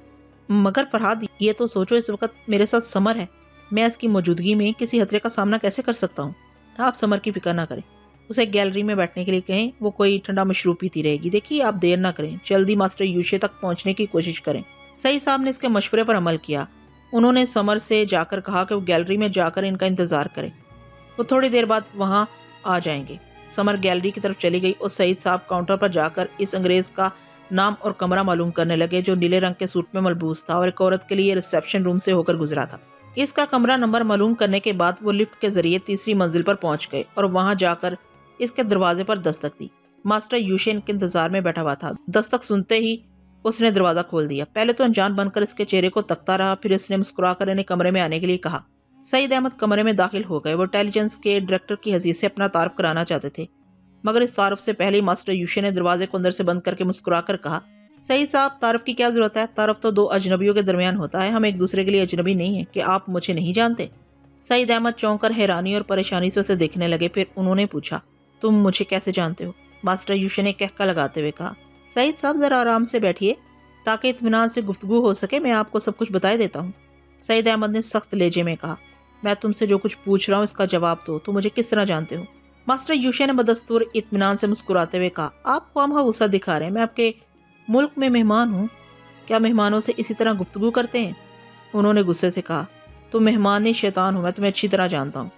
Speaker 1: مگر فرحاد، یہ تو سوچو، اس وقت میرے ساتھ سمر ہے، میں اس کی موجودگی میں کسی خطرے کا سامنا کیسے کر سکتا ہوں؟ آپ سمر کی فکر نہ کریں، اسے گیلری میں بیٹھنے کے لیے کہیں، وہ کوئی ٹھنڈا مشروب پیتی رہے گی۔ دیکھیے، آپ دیر نہ کریں، جلدی ماسٹر یوشے تک پہنچنے کی کوشش کریں۔ سعید صاحب نے اس کے مشورے پر عمل کیا۔ انہوں نے سمر سے جا کر کہا کہ وہ گیلری میں جا کر ان کا انتظار کرے۔ وہ تھوڑی دیر بعد وہاں आ जाएंगे। समर गैलरी की तरफ चली गई और सईद साहब काउंटर पर जाकर इस अंग्रेज का नाम और कमरा मालूम करने लगे जो नीले रंग के सूट में मलबूस था और एक औरत के लिए रिसेप्शन रूम से होकर गुजरा था। इसका कमरा नंबर मालूम करने के बाद वो लिफ्ट के जरिए तीसरी मंजिल पर पहुंच गए और वहां जाकर इसके दरवाजे पर दस्तक दी। मास्टर यूशेन के इंतजार में बैठा हुआ था। दस्तक सुनते ही उसने दरवाजा खोल दिया। पहले तो अनजान बनकर इसके चेहरे को तकता रहा, फिर इसने मुस्कुराकर इन्हें कमरे में आने के लिए कहा। सईद अहमद कमरे में दाखिल हो गए। वो इंटेलिजेंस के डायरेक्टर की हैसियत से अपना तारुफ कराना चाहते थे, मगर इस तारुफ से पहले ही मास्टर यूशेन ने दरवाजे को अंदर से बंद करके मुस्कुराकर कहा, सईद साहब, तारुफ की क्या जरूरत है? तारुफ तो दो अजनबियों के दरमियान होता है, हम एक दूसरे के लिए अजनबी नहीं है। कि आप मुझे नहीं जानते? सईद अहमद चौंक कर हैरानी और परेशानी से उसे देखने लगे। फिर उन्होंने पूछा, तुम मुझे कैसे जानते हो? मास्टर यूशेन ने कहका लगाते हुए कहा, सईद साहब जरा आराम से बैठिए ताकि इत्मीनान से गुफ्तगू हो सके, मैं आपको सब कुछ बता देता हूँ। सईद अहमद ने सख्त लहजे में कहा, मैं तुमसे जो कुछ पूछ रहा हूँ इसका जवाब दो, तुम मुझे किस तरह जानते हो? मास्टर यूशेन ने बदस्तूर इत्मीनान से मुस्कुराते हुए कहा, आप खामखा गुस्सा दिखा रहे हैं, मैं आपके मुल्क में मेहमान हूँ, क्या मेहमानों से इसी तरह गुफ्तगू करते हैं? उन्होंने गुस्से से कहा, तुम मेहमान शैतान हो, मैं तुम्हें अच्छी तरह जानता हूँ,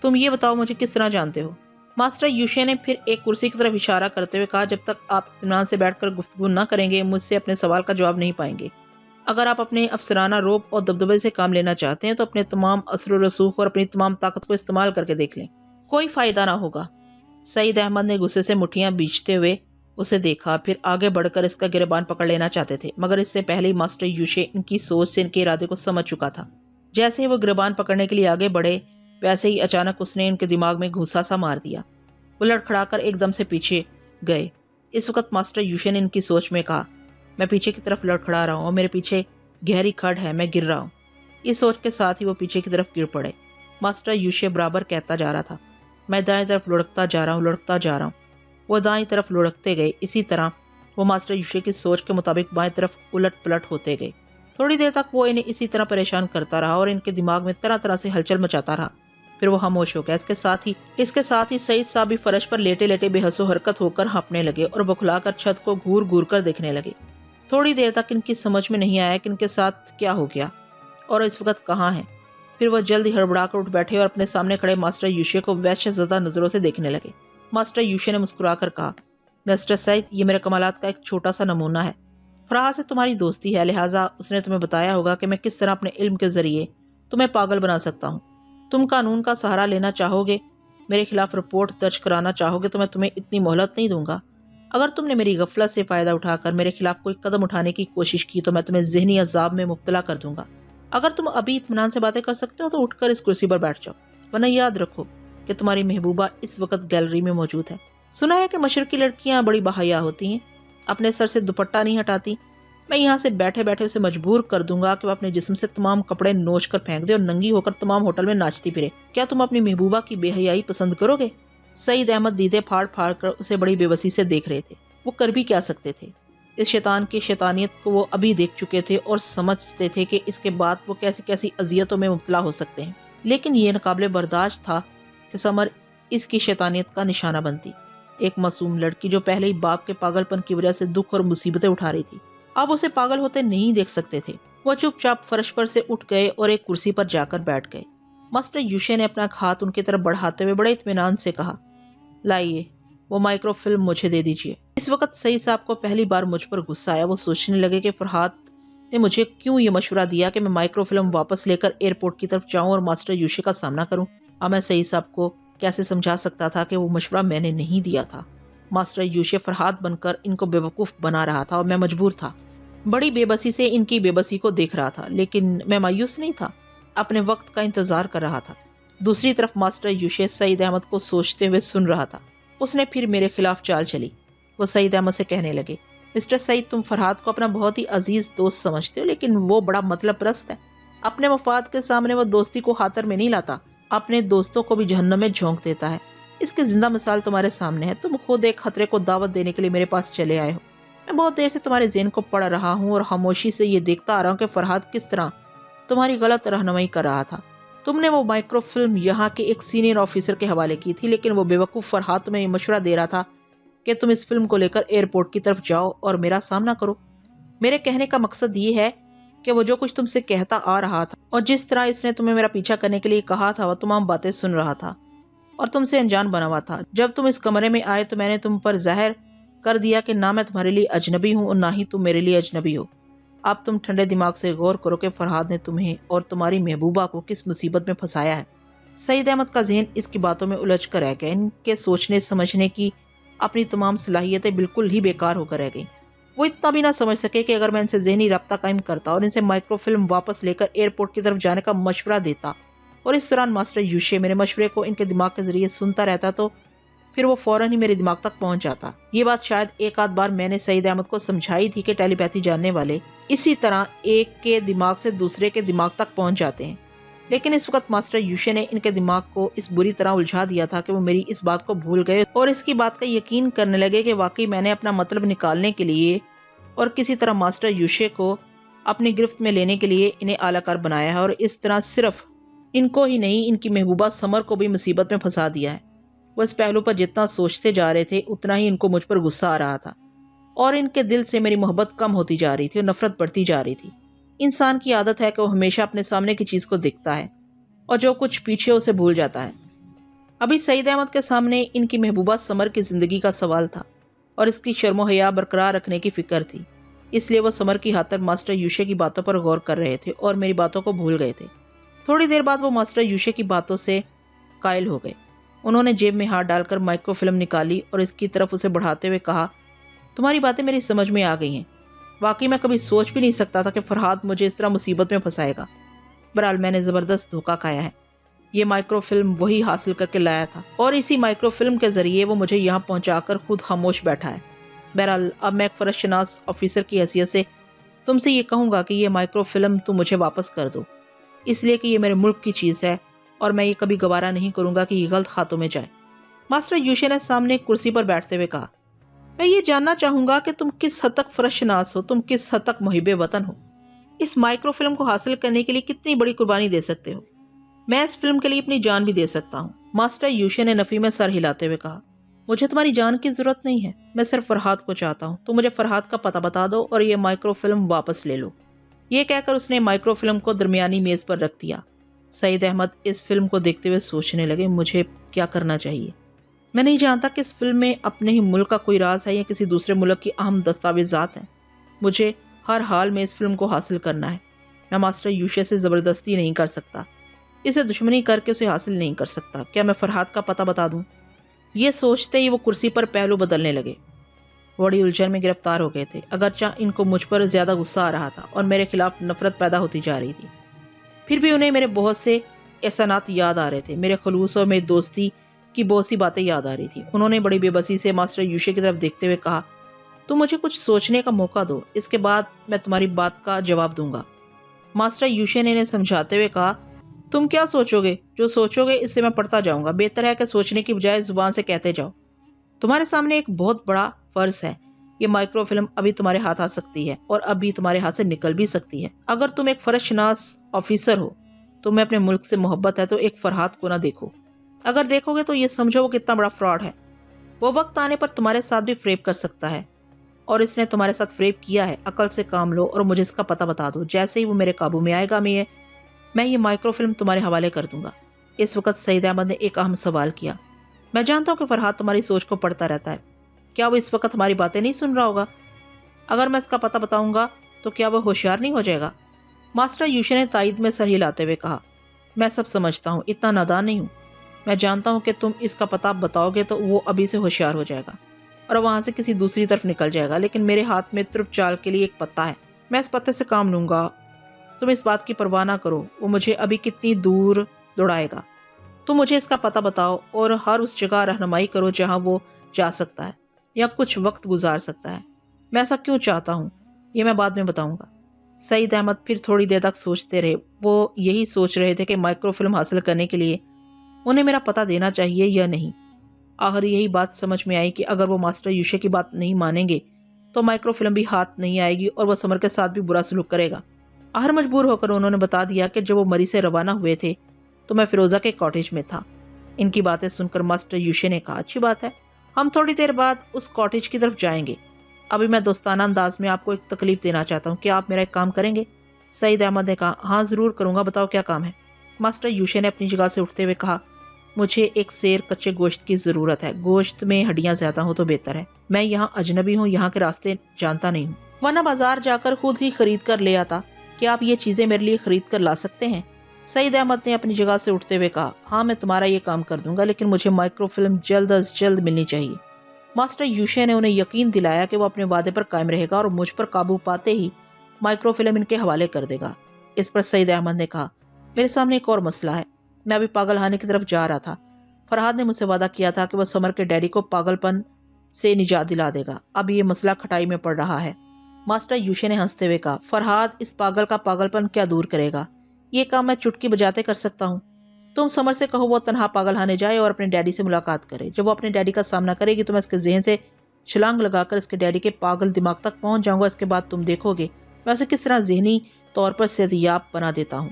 Speaker 1: तुम ये बताओ मुझे किस तरह जानते हो? मास्टर यूशेन ने फिर एक कुर्सी की तरफ इशारा करते हुए कहा, जब तक आप इत्मीनान से बैठकर गुफ्तगू न करेंगे मुझसे अपने सवाल का जवाब नहीं पाएंगे। अगर आप अपने अफसराना रोब और दबदबे से काम लेना चाहते हैं तो अपने तमाम असर व रसूख और अपनी तमाम ताकत को इस्तेमाल करके देख लें, कोई फायदा ना होगा। सईद अहमद ने गुस्से से मुठ्ठियां बींचते हुए उसे देखा, फिर आगे बढ़कर इसका गिरबान पकड़ लेना चाहते थे, मगर इससे पहले ही मास्टर यूशेन इनकी सोच से इनके इरादे को समझ चुका था। जैसे ही वो गिरबान पकड़ने के लिए आगे बढ़े, वैसे ही अचानक उसने इनके दिमाग में घूसा सा मार दिया। वो लड़खड़ाकर एकदम से पीछे गए। इस वक्त मास्टर यूशेन ने इनकी सोच में कहा, मैं पीछे की तरफ लड़खड़ा रहा हूँ और मेरे पीछे गहरी खड़ है, मैं गिर रहा हूँ। इस सोच के साथ ही वो पीछे की तरफ गिर पड़े। मास्टर यूशे बराबर कहता जा रहा था, मैं दाएं तरफ लुढ़कता जा रहा हूँ, लुढ़कता जा रहा हूँ। वो दाएं तरफ लुढ़कते गए। इसी तरह वो मास्टर यूशे की सोच के मुताबिक बाएं तरफ उलट पलट होते गए। थोड़ी देर तक वो इन्हें इसी तरह परेशान करता रहा और इनके दिमाग में तरह तरह से हलचल मचाता रहा। फिर वो खामोश हो गया। इसके साथ ही सईद साहब भी फर्श पर लेटे लेटे बेहसो हरकत होकर हाँपने लगे और बौखलाकर छत को घूर घूर कर देखने लगे। थोड़ी देर तक इनकी समझ में नहीं आया कि इनके साथ क्या हो गया और इस वक्त कहाँ हैं। फिर वह जल्दी हड़बड़ाकर उठ बैठे और अपने सामने खड़े मास्टर यूशे को वहशतज़दा नजरों से देखने लगे। मास्टर यूशे ने मुस्कुराकर कहा, मिस्टर सईद, ये मेरे कमालात का एक छोटा सा नमूना है। फराह से तुम्हारी दोस्ती है, लिहाजा उसने तुम्हें बताया होगा कि मैं किस तरह अपने इल्म के जरिए तुम्हें पागल बना सकता हूँ। तुम कानून का सहारा लेना चाहोगे, मेरे खिलाफ रिपोर्ट दर्ज कराना चाहोगे तो मैं तुम्हें इतनी मोहलत नहीं दूंगा। अगर तुमने मेरी गफलत से फ़ायदा उठाकर मेरे खिलाफ कोई कदम उठाने की कोशिश की तो मैं तुम्हें ज़हनी अजाब में मुब्तला कर दूंगा। अगर तुम अभी इत्मीनान से बातें कर सकते हो तो उठकर इस कुर्सी पर बैठ जाओ, वरना याद रखो कि तुम्हारी महबूबा इस वक्त गैलरी में मौजूद है। सुना है कि मशरकी लड़कियां बड़ी बहाया होती हैं, अपने सर से दुपट्टा नहीं हटाती। मैं यहाँ से बैठे बैठे उसे मजबूर कर दूंगा कि वह अपने जिस्म से तमाम कपड़े नोच कर फेंक दे और नंगी होकर तमाम होटल में नाचती फिरे। क्या तुम अपनी महबूबा की बेहयाई पसंद करोगे? सईद अहमद दीदे फाड़ फाड़ कर उसे बड़ी बेबसी से देख रहे थे। वो कर भी क्या सकते थे? इस शैतान की शैतानियत को वो अभी देख चुके थे और समझते थे कि इसके बाद वो कैसी कैसी अजियतों में मुब्तला हो सकते हैं। लेकिन ये नाकाबिले बर्दाश्त था कि समर इसकी शैतानियत का निशाना बनती। एक मासूम लड़की जो पहले ही बाप के पागलपन की वजह से दुख और मुसीबतें उठा रही थी, अब उसे पागल होते नहीं देख सकते थे। वो चुपचाप फर्श पर से उठ गए और एक कुर्सी पर जाकर बैठ गए। मास्टर यूशे ने अपना हाथ उनकी तरफ बढ़ाते हुए बड़े इत्मीनान से कहा, लाइए वो माइक्रोफिल्म मुझे दे दीजिए। इस वक्त सईद साहब को पहली बार मुझ पर गुस्सा आया। वो सोचने लगे कि फरहाद ने मुझे क्यों ये मशवरा दिया कि मैं माइक्रोफिल्म वापस लेकर एयरपोर्ट की तरफ जाऊं और मास्टर यूशे का सामना करूं। अब मैं सईद साहब को कैसे समझा सकता था कि वो मशवरा मैंने नहीं दिया था। मास्टर यूशे फरहाद बनकर इनको बेवकूफ़ बना रहा था और मैं मजबूर था। बड़ी बेबसी से इनकी बेबसी को देख रहा था, लेकिन मैं मायूस नहीं था, अपने वक्त का इंतजार कर रहा था। दूसरी तरफ मास्टर यूशे सईद अहमद को सोचते हुए सुन रहा था। उसने फिर मेरे खिलाफ चाल चली। वो सईद अहमद से कहने लगे, मिस्टर सईद, तुम फरहाद को अपना बहुत ही अजीज दोस्त समझते हो, लेकिन वो बड़ा मतलब परस्त है। अपने मफाद के सामने वो दोस्ती को खातर में नहीं लाता, अपने दोस्तों को भी जहन्नम में झोंक देता है। इसकी जिंदा मिसाल तुम्हारे सामने है। तुम खुद एक खतरे को दावत देने के लिए मेरे पास चले आए हो। मैं बहुत देर से तुम्हारे ज़हन को पढ़ रहा हूँ और खामोशी से ये देखता आ रहा हूँ कि फरहाद किस तरह तुम्हारी गलत रहनुमाई कर रहा था। तुमने वो माइक्रोफिल्म यहाँ के एक सीनियर ऑफिसर के हवाले की थी, लेकिन वो बेवकूफ़ फरहाद तुम्हें ये मशवरा दे रहा था कि तुम इस फिल्म को लेकर एयरपोर्ट की तरफ जाओ और मेरा सामना करो। मेरे कहने का मकसद ये है कि वो जो कुछ तुमसे कहता आ रहा था और जिस तरह इसने तुम्हें मेरा पीछा करने के लिए कहा था, वह तमाम बातें सुन रहा था। اور تم سے انجان بنا ہوا تھا۔ جب تم اس کمرے میں آئے تو میں نے تم پر ظاہر کر دیا کہ نہ میں تمہارے لیے اجنبی ہوں اور نہ ہی تم میرے لیے اجنبی ہو۔ اب تم ٹھنڈے دماغ سے غور کرو کہ فرحاد نے تمہیں اور تمہاری محبوبہ کو کس مصیبت میں پھنسایا ہے۔ سعید احمد کا ذہن اس کی باتوں میں الجھ کر رہ گیا۔ ان کے سوچنے سمجھنے کی اپنی تمام صلاحیتیں بالکل ہی بیکار ہو کر رہ گئیں۔ وہ اتنا بھی نہ سمجھ سکے کہ اگر میں ان سے ذہنی رابطہ قائم کرتا اور ان سے مائکرو فلم واپس لے کر ایئرپورٹ کی طرف جانے کا مشورہ دیتا اور اس دوران ماسٹر یوشے میرے مشورے کو ان کے دماغ کے ذریعے سنتا رہتا تو پھر وہ فوراً ہی میرے دماغ تک پہنچ جاتا۔ یہ بات شاید ایک آدھ بار میں نے سعید احمد کو سمجھائی تھی کہ ٹیلی پیتھی جاننے والے اسی طرح ایک کے دماغ سے دوسرے کے دماغ تک پہنچ جاتے ہیں، لیکن اس وقت ماسٹر یوشے نے ان کے دماغ کو اس بری طرح الجھا دیا تھا کہ وہ میری اس بات کو بھول گئے اور اس کی بات کا یقین کرنے لگے کہ واقعی میں نے اپنا مطلب نکالنے کے لیے اور کسی طرح ماسٹر یوشے کو اپنی گرفت میں لینے کے لیے انہیں اعلی کار بنایا ہے، اور اس طرح صرف ان کو ہی نہیں ان کی محبوبہ سمر کو بھی مصیبت میں پھنسا دیا ہے۔ وہ اس پہلو پر جتنا سوچتے جا رہے تھے اتنا ہی ان کو مجھ پر غصہ آ رہا تھا، اور ان کے دل سے میری محبت کم ہوتی جا رہی تھی اور نفرت بڑھتی جا رہی تھی۔ انسان کی عادت ہے کہ وہ ہمیشہ اپنے سامنے کی چیز کو دیکھتا ہے اور جو کچھ پیچھے اسے بھول جاتا ہے۔ ابھی سعید احمد کے سامنے ان کی محبوبہ سمر کی زندگی کا سوال تھا اور اس کی شرم و حیا برقرار رکھنے کی فکر تھی، اس لیے وہ سمر کی خاطر ماسٹر یوشے کی باتوں پر غور کر رہے تھے اور میری باتوں کو بھول گئے تھے۔ تھوڑی دیر بعد وہ ماسٹر یوشے کی باتوں سے قائل ہو گئے۔ انہوں نے جیب میں ہاتھ ڈال کر مائکرو فلم نکالی اور اس کی طرف اسے بڑھاتے ہوئے کہا، تمہاری باتیں میری سمجھ میں آ گئی ہیں۔ واقعی میں کبھی سوچ بھی نہیں سکتا تھا کہ فرحاد مجھے اس طرح مصیبت میں پھنسائے گا۔ بہرحال میں نے زبردست دھوکہ کھایا ہے۔ یہ مائکرو فلم وہی حاصل کر کے لایا تھا اور اسی مائکرو فلم کے ذریعے وہ مجھے یہاں پہنچا کر خود خاموش بیٹھا ہے۔ بہرحال اب میں ایک فرض شناس آفیسر کی حیثیت سے تم سے یہ کہوں گا کہ یہ مائکرو فلم تم مجھے واپس کر دو، اس لیے کہ یہ میرے ملک کی چیز ہے اور میں یہ کبھی گوارا نہیں کروں گا کہ یہ غلط ہاتھوں میں جائے۔ ماسٹر یوشے نے سامنے ایک کرسی پر بیٹھتے ہوئے کہا، میں یہ جاننا چاہوں گا کہ تم کس حد تک فرض شناس ہو، تم کس حد تک محب وطن ہو، اس مائکرو فلم کو حاصل کرنے کے لیے کتنی بڑی قربانی دے سکتے ہو۔ میں اس فلم کے لیے اپنی جان بھی دے سکتا ہوں۔ ماسٹر یوشے نے نفی میں سر ہلاتے ہوئے کہا، مجھے تمہاری جان کی ضرورت نہیں ہے، میں صرف فرحاد کو چاہتا ہوں۔ تم مجھے فرحاد کا پتہ بتا دو اور یہ مائکرو فلم واپس لے لو۔ یہ کہہ کر اس نے مائکرو فلم کو درمیانی میز پر رکھ دیا۔ سعید احمد اس فلم کو دیکھتے ہوئے سوچنے لگے، مجھے کیا کرنا چاہیے؟ میں نہیں جانتا کہ اس فلم میں اپنے ہی ملک کا کوئی راز ہے یا کسی دوسرے ملک کی اہم دستاویزات ہیں۔ مجھے ہر حال میں اس فلم کو حاصل کرنا ہے۔ میں ماسٹر یوشے سے زبردستی نہیں کر سکتا، اسے دشمنی کر کے اسے حاصل نہیں کر سکتا۔ کیا میں فرحاد کا پتہ بتا دوں؟ یہ سوچتے ہی وہ کرسی پر پہلو بدلنے لگے، بڑی الجھن میں گرفتار ہو گئے تھے۔ اگرچہ ان کو مجھ پر زیادہ غصہ آ رہا تھا اور میرے خلاف نفرت پیدا ہوتی جا رہی تھی، پھر بھی انہیں میرے بہت سے احسانات یاد آ رہے تھے، میرے خلوص اور میری دوستی کی بہت سی باتیں یاد آ رہی تھی۔ انہوں نے بڑی بے بسی سے ماسٹر یوشے کی طرف دیکھتے ہوئے کہا، تم مجھے کچھ سوچنے کا موقع دو، اس کے بعد میں تمہاری بات کا جواب دوں گا۔ ماسٹر یوشے نے انہیں سمجھاتے ہوئے کہا، تم کیا سوچو گے؟ جو سوچو گے اس سے میں پڑھتا جاؤں گا۔ بہتر ہے کہ سوچنے کی بجائے زبان سے کہتے جاؤ۔ تمہارے سامنے ایک بہت بڑا فرض ہے، یہ مائکرو فلم ابھی تمہارے ہاتھ آ سکتی ہے اور ابھی تمہارے ہاتھ سے نکل بھی سکتی ہے۔ اگر تم ایک فرض شناس آفیسر ہو، تمہیں اپنے ملک سے محبت ہے تو ایک فرحاد کو نہ دیکھو۔ اگر دیکھو گے تو یہ سمجھو وہ کتنا بڑا فراڈ ہے۔ وہ وقت آنے پر تمہارے ساتھ بھی فریب کر سکتا ہے اور اس نے تمہارے ساتھ فریب کیا ہے۔ عقل سے کام لو اور مجھے اس کا پتہ بتا دو۔ جیسے ہی وہ میرے قابو میں آئے گا میں یہ مائکرو فلم تمہارے حوالے کر دوں گا۔ اس وقت سعید احمد نے ایک اہم سوال کیا، میں جانتا ہوں کہ فرحاد تمہاری سوچ کو پڑھتا رہتا ہے، کیا وہ اس وقت ہماری باتیں نہیں سن رہا ہوگا؟ اگر میں اس کا پتہ بتاؤں گا تو کیا وہ ہوشیار نہیں ہو جائے گا؟ ماسٹر یوشے نے تائید میں سر ہلاتے ہوئے کہا، میں سب سمجھتا ہوں، اتنا نادان نہیں ہوں۔ میں جانتا ہوں کہ تم اس کا پتہ بتاؤ گے تو وہ ابھی سے ہوشیار ہو جائے گا اور وہاں سے کسی دوسری طرف نکل جائے گا، لیکن میرے ہاتھ میں ترپ چال کے لیے ایک پتہ ہے، میں اس پتے سے کام لوں گا۔ تم اس بات کی پرواہ نہ کرو وہ مجھے ابھی کتنی دور دوڑائے گا، تم مجھے اس کا پتہ بتاؤ اور ہر اس جگہ رہنمائی کرو جہاں وہ جا سکتا ہے یا کچھ وقت گزار سکتا ہے۔ میں ایسا کیوں چاہتا ہوں یہ میں بعد میں بتاؤں گا۔ سعید احمد پھر تھوڑی دیر تک سوچتے رہے۔ وہ یہی سوچ رہے تھے کہ مائکرو فلم حاصل کرنے کے لیے انہیں میرا پتہ دینا چاہیے یا نہیں۔ آخر یہی بات سمجھ میں آئی کہ اگر وہ ماسٹر یوشے کی بات نہیں مانیں گے تو مائکرو فلم بھی ہاتھ نہیں آئے گی اور وہ سمر کے ساتھ بھی برا سلوک کرے گا۔ آخر مجبور ہو کر انہوں نے بتا دیا کہ جب وہ مری سے روانہ ہوئے تھے تو میں فیروزہ کے کاٹیج میں تھا۔ ان کی باتیں سن کر ماسٹر یوشے نے کہا، اچھی بات ہے، ہم تھوڑی دیر بعد اس کاٹیج کی طرف جائیں گے۔ ابھی میں دوستانہ انداز میں آپ کو ایک تکلیف دینا چاہتا ہوں، کیا آپ میرا ایک کام کریں گے؟ سعید احمد نے کہا، ہاں ضرور کروں گا، بتاؤ کیا کام ہے؟ ماسٹر یوشے نے اپنی جگہ سے اٹھتے ہوئے کہا، مجھے ایک سیر کچے گوشت کی ضرورت ہے، گوشت میں ہڈیاں زیادہ ہوں تو بہتر ہے، میں یہاں اجنبی ہوں، یہاں کے راستے جانتا نہیں ہوں، ورنہ بازار جا کر خود ہی خرید کر لے آتا۔ کیا آپ یہ چیزیں میرے لیے خرید کر لا سکتے ہیں؟ سعید احمد نے اپنی جگہ سے اٹھتے ہوئے کہا، ہاں میں تمہارا یہ کام کر دوں گا، لیکن مجھے مائکرو فلم جلد از جلد ملنی چاہیے۔ ماسٹر یوشے نے انہیں یقین دلایا کہ وہ اپنے وعدے پر قائم رہے گا اور مجھ پر قابو پاتے ہی مائکرو فلم ان کے حوالے کر دے گا۔ اس پر سعید احمد نے کہا، میرے سامنے ایک اور مسئلہ ہے، میں ابھی پاگل خانے کی طرف جا رہا تھا، فرحاد نے مجھ سے وعدہ کیا تھا کہ وہ سمر کے ڈیڈی کو پاگل پن سے نجات دلا دے گا، اب یہ مسئلہ کھٹائی میں پڑ رہا ہے۔ ماسٹر یوشے نے ہنستے ہوئے کہا، فرحاد اس پاگل کا پاگل پن کیا دور کرے گا، یہ کام میں چٹکی بجاتے کر سکتا ہوں۔ تم سمر سے کہو وہ تنہا پاگل خانے جائے اور اپنے ڈیڈی سے ملاقات کرے، جب وہ اپنے ڈیڈی کا سامنا کرے گی تو میں اس کے ذہن سے چھلانگ لگا کر اس کے ڈیڈی کے پاگل دماغ تک پہنچ جاؤں گا، اس کے بعد تم دیکھو گے میں اسے کس طرح ذہنی طور پر صحتیاب بنا دیتا ہوں۔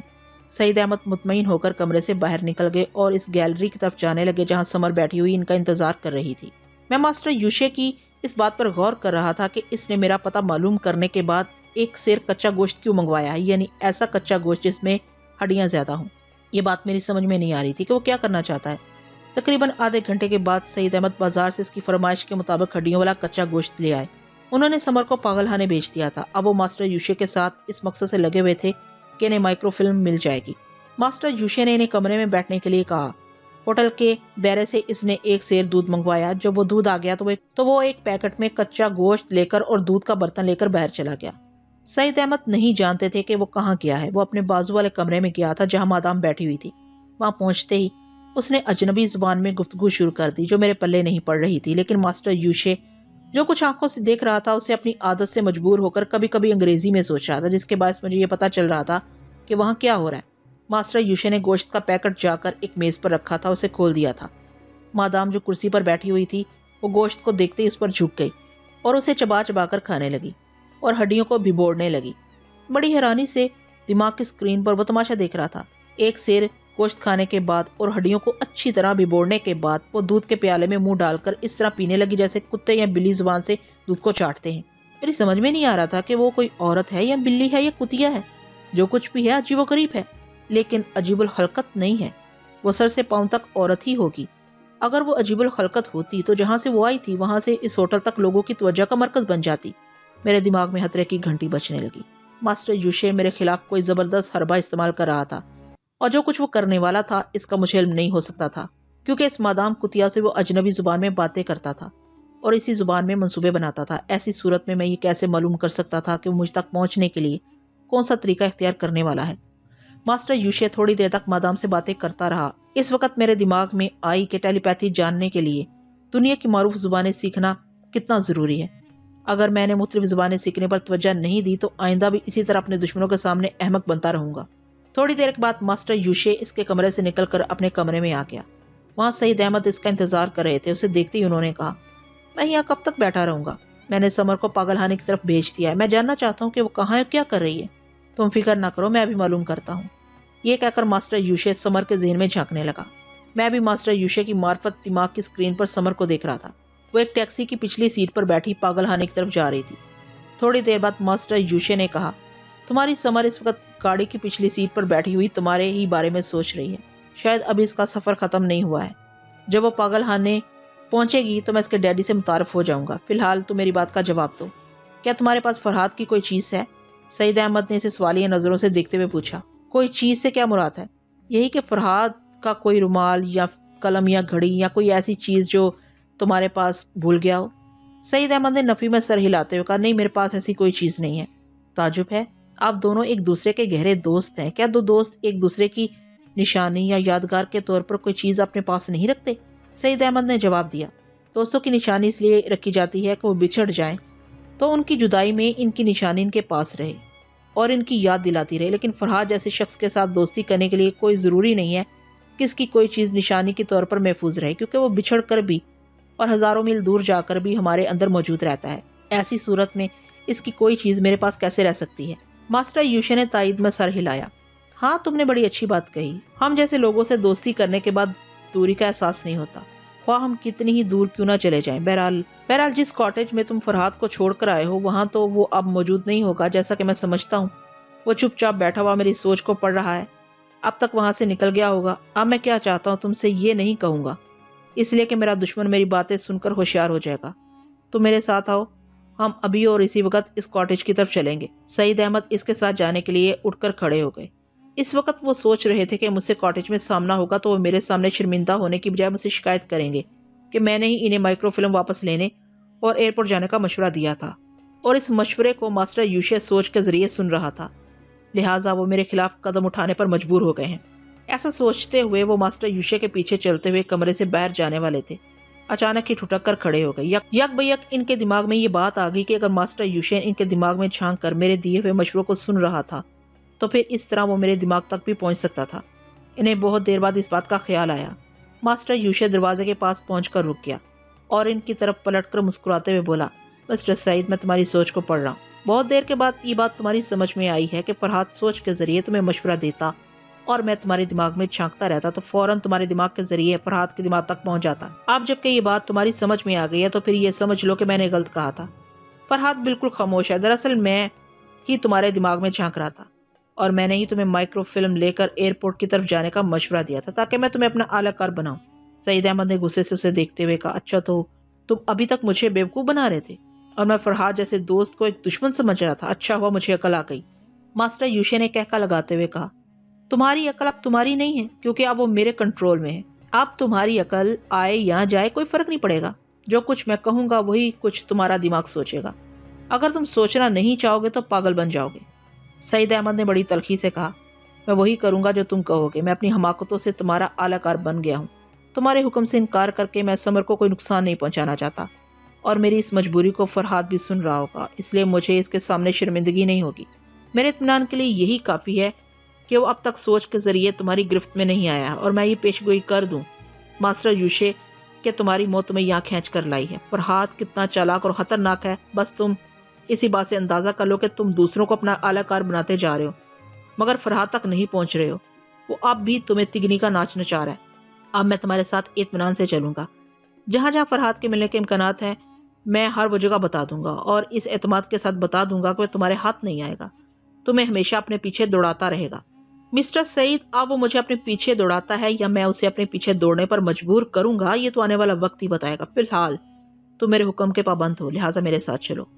Speaker 1: سعید احمد مطمئن ہو کر کمرے سے باہر نکل گئے اور اس گیلری کی طرف جانے لگے جہاں سمر بیٹھی ہوئی ان کا انتظار کر رہی تھی۔ میں ماسٹر یوشے کی اس بات پر غور کر رہا تھا کہ اس نے میرا پتہ معلوم کرنے کے بعد ایک سیر کچا گوشت کیوں منگوایا ہے، یعنی ایسا کچا گوشت جس میں ہڈیاں زیادہ ہوں۔ یہ بات میری سمجھ میں نہیں آ رہی تھی کہ وہ کیا کرنا چاہتا ہے۔ تقریباً آدھے گھنٹے کے بعد سعید احمد بازار سے اس کی فرمائش کے مطابق ہڈیوں والا کچا گوشت لے آئے۔ انہوں نے سمر کو پاگل خانے بھیج دیا تھا، اب وہ ماسٹر یوشے کے ساتھ اس مقصد سے لگے ہوئے تھے کہ انہیں مائکرو فلم مل جائے گی۔ ماسٹر یوشے نے انہیں کمرے میں بیٹھنے کے لیے کہا۔ ہوٹل کے بیرے سے اس نے ایک سیر دودھ منگوایا، جب وہ دودھ آ گیا تو وہ ایک پیکٹ میں کچا گوشت لے کر اور دودھ کا برتن لے کر باہر چلا گیا۔ سعید احمد نہیں جانتے تھے کہ وہ کہاں گیا ہے، وہ اپنے بازو والے کمرے میں گیا تھا جہاں مادام بیٹھی ہوئی تھی۔ وہاں پہنچتے ہی اس نے اجنبی زبان میں گفتگو شروع کر دی جو میرے پلے نہیں پڑ رہی تھی، لیکن ماسٹر یوشے جو کچھ آنکھوں سے دیکھ رہا تھا اسے اپنی عادت سے مجبور ہو کر کبھی کبھی انگریزی میں سوچ رہا تھا، جس کے باعث مجھے یہ پتا چل رہا تھا کہ وہاں کیا ہو رہا ہے۔ ماسٹر یوشے نے گوشت کا پیکٹ جا کر ایک میز پر رکھا تھا، اسے کھول دیا تھا۔ مادام جو کرسی پر بیٹھی ہوئی تھی وہ گوشت کو دیکھتے ہی اس پر جھک گئی اور اسے چبا چبا کر کھانے لگی اور ہڈیوں کو بھگوڑنے لگی۔ بڑی حیرانی سے دماغ کی اسکرین پر وہ تماشا دیکھ رہا تھا۔ ایک سیر گوشت کھانے کے بعد اور ہڈیوں کو اچھی طرح بھگوڑنے کے بعد وہ دودھ کے پیالے میں منہ ڈال کر اس طرح پینے لگی جیسے کتے یا بلی زبان سے دودھ کو چاٹتے ہیں۔ میری سمجھ میں نہیں آ رہا تھا کہ وہ کوئی عورت ہے یا بلی ہے یا کتیا ہے، جو کچھ بھی ہے عجیب و غریب ہے، لیکن عجیب الخلقت نہیں ہے۔ وہ سر سے پاؤں تک عورت ہی ہوگی۔ اگر وہ عجیب الخلقت ہوتی تو جہاں سے وہ آئی تھی وہاں سے اس ہوٹل تک لوگوں کی توجہ کا مرکز بن جاتی۔ میرے دماغ میں خطرے کی گھنٹی بجنے لگی۔ ماسٹر یوشے میرے خلاف کوئی زبردست حربہ استعمال کر رہا تھا، اور جو کچھ وہ کرنے والا تھا اس کا مجھے علم نہیں ہو سکتا تھا، کیونکہ اس مادام کتیا سے وہ اجنبی زبان میں باتیں کرتا تھا اور اسی زبان میں منصوبے بناتا تھا۔ ایسی صورت میں یہ کیسے معلوم کر سکتا تھا کہ وہ مجھ تک پہنچنے کے لیے کون سا طریقہ اختیار کرنے والا ہے؟ ماسٹر یوشے تھوڑی دیر تک مادام سے باتیں کرتا رہا۔ اس وقت میرے دماغ میں آئی کہ ٹیلی پیتھی جاننے کے لیے دنیا کی معروف زبانیں سیکھنا کتنا ضروری ہے۔ اگر میں نے مختلف زبانیں سیکھنے پر توجہ نہیں دی تو آئندہ بھی اسی طرح اپنے دشمنوں کے سامنے احمق بنتا رہوں گا۔ تھوڑی دیر کے بعد ماسٹر یوشے اس کے کمرے سے نکل کر اپنے کمرے میں آ گیا۔ وہاں سعید احمد اس کا انتظار کر رہے تھے۔ اسے دیکھتے ہی انہوں نے کہا، میں یہاں کب تک بیٹھا رہوں گا؟ میں نے سمر کو پاگل خانے کی طرف بھیج دیا ہے، میں جاننا چاہتا ہوں کہ وہ کہاں ہے، کیا کر رہی ہے۔ تم فکر نہ کرو، میں ابھی معلوم کرتا ہوں۔ یہ کہہ کر ماسٹر یوشے سمر کے ذہن میں جھانکنے لگا۔ میں بھی ماسٹر یوشے کی معرفت دماغ کی اسکرین پر سمر کو دیکھ رہا تھا۔ وہ ایک ٹیکسی کی پچھلی سیٹ پر بیٹھی پاگل خانے کی طرف جا رہی تھی۔ تھوڑی دیر بعد ماسٹر یوشے نے کہا، تمہاری سمر اس وقت گاڑی کی پچھلی سیٹ پر بیٹھی ہوئی تمہارے ہی بارے میں سوچ رہی ہے۔ شاید ابھی اس کا سفر ختم نہیں ہوا ہے۔ جب وہ پاگل خانے پہنچے گی تو میں اس کے ڈیڈی سے متعارف ہو جاؤں گا۔ فی الحال تو میری بات کا جواب دو، کیا تمہارے پاس فرحاد کی کوئی چیز ہے؟ سعید احمد نے اسے سوالیہ نظروں سے دیکھتے ہوئے پوچھا۔ کوئی چیز سے کیا مراد ہے؟ یہی کہ فرحاد کا کوئی رومال یا قلم یا گھڑی یا کوئی ایسی چیز جو تمہارے پاس بھول گیا ہو۔ سعید احمد نے نفی میں سر ہلاتے ہوئے کہا، نہیں میرے پاس ایسی کوئی چیز نہیں ہے۔ تعجب ہے، آپ دونوں ایک دوسرے کے گہرے دوست ہیں، کیا دو دوست ایک دوسرے کی نشانی یا یادگار کے طور پر کوئی چیز اپنے پاس نہیں رکھتے؟ سعید احمد نے جواب دیا، دوستوں کی نشانی اس لیے رکھی جاتی ہے کہ وہ بچھڑ جائیں تو ان کی جدائی میں ان کی نشانی ان کے پاس رہے اور ان کی یاد دلاتی رہے، لیکن فرحاد جیسے شخص کے ساتھ دوستی کرنے کے لیے کوئی ضروری نہیں ہے کہ اس کی کوئی چیز نشانی کے طور پر محفوظ رہے، کیونکہ وہ بچھڑ کر بھی اور ہزاروں میل دور جا کر بھی ہمارے اندر موجود رہتا ہے۔ ایسی صورت میں اس کی کوئی چیز میرے پاس کیسے رہ سکتی ہے؟ ماسٹر یوشے نے تائید میں سر ہلایا۔ ہاں تم نے بڑی اچھی بات کہی، ہم جیسے لوگوں سے دوستی کرنے کے بعد دوری کا احساس نہیں ہوتا، خواہ ہم کتنی ہی دور کیوں نہ چلے جائیں۔ بہرحال جس کاٹیج میں تم فرحاد کو چھوڑ کر آئے ہو وہاں تو وہ اب موجود نہیں ہوگا، جیسا کہ میں سمجھتا ہوں۔ وہ چپ چاپ بیٹھا ہوا میری سوچ کو پڑھ رہا ہے۔ اب تक वहां से निकल गया होगा। अब मैं क्या चाहता हूँ तुमसे ये नहीं कहूंगा, इसलिए कि मेरा दुश्मन मेरी बातें सुनकर होशियार हो जाएगा। तुम मेरे साथ आओ, हम अभी और इसी वक्त इस कॉटेज की तरफ चलेंगे। सईद अहमद इसके साथ जाने के लिए उठकर खड़े हो गए। इस वक्त वो सोच रहे थे कि मुझसे कॉटेज में सामना होगा तो वो मेरे सामने शर्मिंदा होने की बजाय मुझसे शिकायत करेंगे कि मैंने ही इन्हें माइक्रोफिल्म वापस लेने और एयरपोर्ट जाने का मशवरा दिया था, और इस मशवरे को मास्टर यूशे सोच के जरिए सुन रहा था। लिहाजा वो मेरे खिलाफ कदम उठाने पर मजबूर हो गए हैं। ऐसा सोचते हुए वो मास्टर यूशे के पीछे चलते हुए कमरे से बाहर जाने वाले थे। अचानक ही ठुठक कर खड़े हो गए। यक बयक इनके दिमाग में ये बात आ गई कि अगर मास्टर यूशे इनके दिमाग में झांक कर मेरे दिए हुए मशवरों को सुन रहा था तो फिर इस तरह वो मेरे दिमाग तक भी पहुंच सकता था। इन्हें बहुत देर बाद इस बात का ख्याल आया। मास्टर यूशे दरवाजे के पास पहुंचकर रुक गया और इनकी तरफ पलटकर मुस्कुराते हुए बोला, मिस्टर सईद, मैं तुम्हारी सोच को पढ़ रहा हूँ। बहुत देर के बाद ये बात तुम्हारी समझ में आई है कि फरहाद सोच के जरिए तुम्हें मशवरा देता और मैं तुम्हारे दिमाग में झांकता रहता तो फौरन तुम्हारे दिमाग के जरिए फरहाद के दिमाग तक पहुंच जाता। अब जबकि ये बात तुम्हारी समझ में आ गई है तो फिर ये समझ लो कि मैंने गलत कहा था। फरहाद बिल्कुल खामोश है। दरअसल मैं ही तुम्हारे दिमाग में झांक रहा था और मैंने ही तुम्हें माइक्रो फिल्म लेकर एयरपोर्ट की तरफ जाने का मशवरा दिया था ताकि मैं तुम्हें अपना आलाकार बनाऊं। सईद अहमद ने गुस्से से उसे देखते हुए कहा, अच्छा तो तुम अभी तक मुझे बेवकूफ़ बना रहे थे और मैं फरहाद जैसे दोस्त को एक दुश्मन समझ रहा था। अच्छा हुआ मुझे अकल आ गई। मास्टर यूशे ने कहका लगाते हुए कहा, तुम्हारी अकल अब तुम्हारी नहीं है क्योंकि अब वो मेरे कंट्रोल में है। अब तुम्हारी अकल आए या जाए कोई फर्क नहीं पड़ेगा। जो कुछ मैं कहूँगा वही कुछ तुम्हारा दिमाग सोचेगा। अगर तुम सोचना नहीं चाहोगे तो पागल बन जाओगे। सईद अहमद ने बड़ी तलखी से कहा, मैं वही करूँगा जो तुम कहोगे। मैं अपनी हमाकतों से तुम्हारा आलाकार बन गया हूँ। तुम्हारे हुक्म से इनकार करके मैं समर को कोई नुकसान नहीं पहुँचाना चाहता और मेरी इस मजबूरी को फरहाद भी सुन रहा होगा, इसलिए मुझे इसके सामने शर्मिंदगी नहीं होगी। मेरे इत्मीनान के लिए यही काफ़ी है कि वो अब तक सोच के जरिए तुम्हारी गिरफ्त में नहीं आया है और मैं ये पेशगोई कर दूं मास्टर यूशे कि तुम्हारी मौत तुम्हें यहाँ खींच कर लाई है। फरहाद कितना चालाक और ख़तरनाक है, बस तुम इसी बात से अंदाज़ा कर लो कि तुम दूसरों को अपना आलाकार बनाते जा रहे हो मगर फरहाद तक नहीं पहुँच रहे हो। वो अब भी तुम्हें तिगनी का नाच नचा रहा है। अब मैं तुम्हारे साथ इत्मीनान से चलूँगा। जहाँ जहाँ फरहाद के मिलने के इम्कानात हैं मैं हर वो जगह बता दूंगा और इस एतमाद के साथ बता दूंगा कि वह तुम्हारे हाथ नहीं आएगा, तुम्हें हमेशा अपने पीछे दौड़ाता रहेगा। मिस्टर सईद, अब वो मुझे अपने पीछे दौड़ाता है या मैं उसे अपने पीछे दौड़ने पर मजबूर करूंगा ये तो आने वाला वक्त ही बताएगा। फिलहाल तुम मेरे हुक्म के पाबंद हो, लिहाजा मेरे साथ चलो।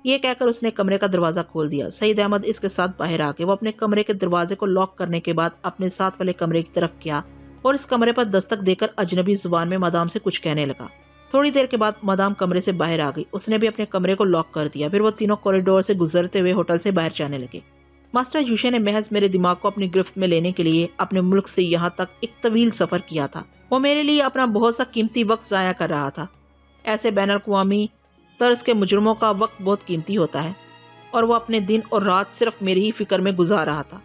Speaker 1: ये कहकर उसने कमरे का दरवाज़ा खोल दिया। सईद अहमद इसके साथ बाहर आ गए। वो अपने कमरे के दरवाजे को लॉक करने के बाद अपने साथ वाले कमरे की तरफ गया और इस कमरे पर दस्तक देकर अजनबी जुबान में मादाम से कुछ कहने लगा। थोड़ी देर के बाद मादाम कमरे से बाहर आ गई। उसने भी अपने कमरे को लॉक कर दिया। फिर वो तीनों कॉरिडोर से गुजरते हुए होटल से बाहर जाने लगे। मास्टर यूशे ने महज मेरे दिमाग को अपनी गिरफ्त में लेने के लिए अपने मुल्क से यहाँ तक एक तवील सफ़र किया था। वो मेरे लिए अपना बहुत सा कीमती वक्त ज़ाया कर रहा था। ऐसे बैन अल-अक़वामी तर्ज के मुजरमों का वक्त बहुत कीमती होता है और वो अपने दिन और रात सिर्फ मेरी ही फिक्र में गुजार रहा था।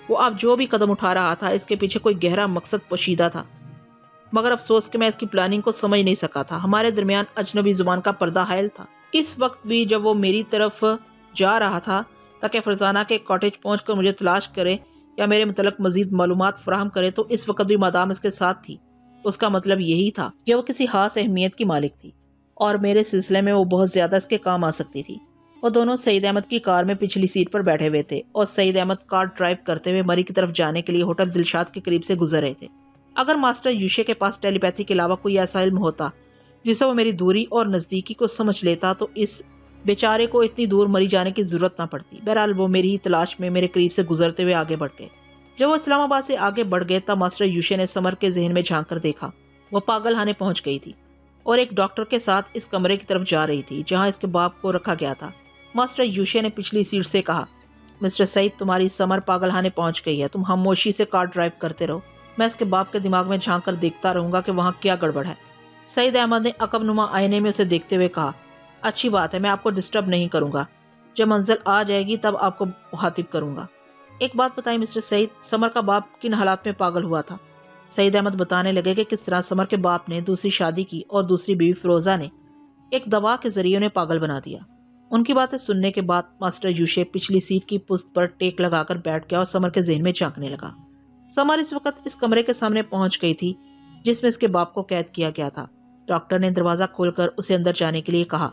Speaker 1: वो अब जो भी कदम उठा रहा था इसके पीछे कोई गहरा मकसद पोशीदा था, मगर अफसोस कि मैं इसकी प्लानिंग को समझ नहीं सका था। हमारे दरमियान अजनबी जुबान का पर्दा हायल था। इस वक्त भी जब वो मेरी तरफ जा रहा था ताकि फरजाना के कॉटेज पहुंचकर मुझे तलाश करे या मेरे मतलब मजीद मालूमात फराहम करे, तो इस वक्त भी मादाम इसके साथ थी। उसका मतलब यही था कि वो किसी खास अहमियत की मालिक थी और मेरे सिलसिले में वो बहुत ज़्यादा इसके काम आ सकती थी। वो दोनों सईद अहमद की कार में पिछली सीट पर बैठे हुए थे और सईद अहमद कार ड्राइव करते हुए मरी की तरफ जाने के लिए होटल दिलशाद के करीब से गुजर रहे थे। अगर मास्टर यूशे के पास टेलीपैथी के अलावा कोई ऐसा इल्म होता जिससे वो मेरी दूरी और नज़दीकी को समझ लेता तो इस बेचारे को इतनी दूर मरी जाने की ज़रूरत ना पड़ती। बहरहाल वो मेरी ही तलाश में मेरे करीब से गुजरते हुए आगे बढ़ गए। जब वो इस्लामाबाद से आगे बढ़ गए तब मास्टर यूशे ने समर के जहन में झांक कर देखा। वो पागल खाने पहुँच गई थी और एक डॉक्टर के साथ इस कमरे की तरफ जा रही थी जहाँ इसके बाप को रखा गया था। मास्टर यूशे ने पिछली सीट से कहा, मिस्टर सईद, तुम्हारी समर पागल खाने पहुँच गई है। तुम खामोशी से कार ड्राइव करते रहो। मैं इसके बाप के दिमाग में झांक कर देखता रहूंगा कि वहाँ क्या गड़बड़ है। सईद अहमद ने अकबनुमा आईने में उसे देखते हुए कहा, अच्छी बात है, मैं आपको डिस्टर्ब नहीं करूंगा। जब मंजिल आ जाएगी तब आपको मुखातिब करूंगा। एक बात बताइए मिस्टर सईद, समर का बाप किन हालात में पागल हुआ था? सईद अहमद बताने लगे कि किस तरह समर के बाप ने दूसरी शादी की और दूसरी बीवी फिरोजा ने एक दवा के जरिए उन्हें पागल बना दिया। उनकी बातें सुनने के बाद मास्टर यूशे पिछली सीट की पुश्त पर टेक लगाकर बैठ गया और समर के जहन में झांकने लगा। समर इस वक्त इस कमरे के सामने पहुंच गई थी जिसमें इसके बाप को कैद किया गया था। डॉक्टर ने दरवाजा खोलकर उसे अंदर जाने के लिए कहा।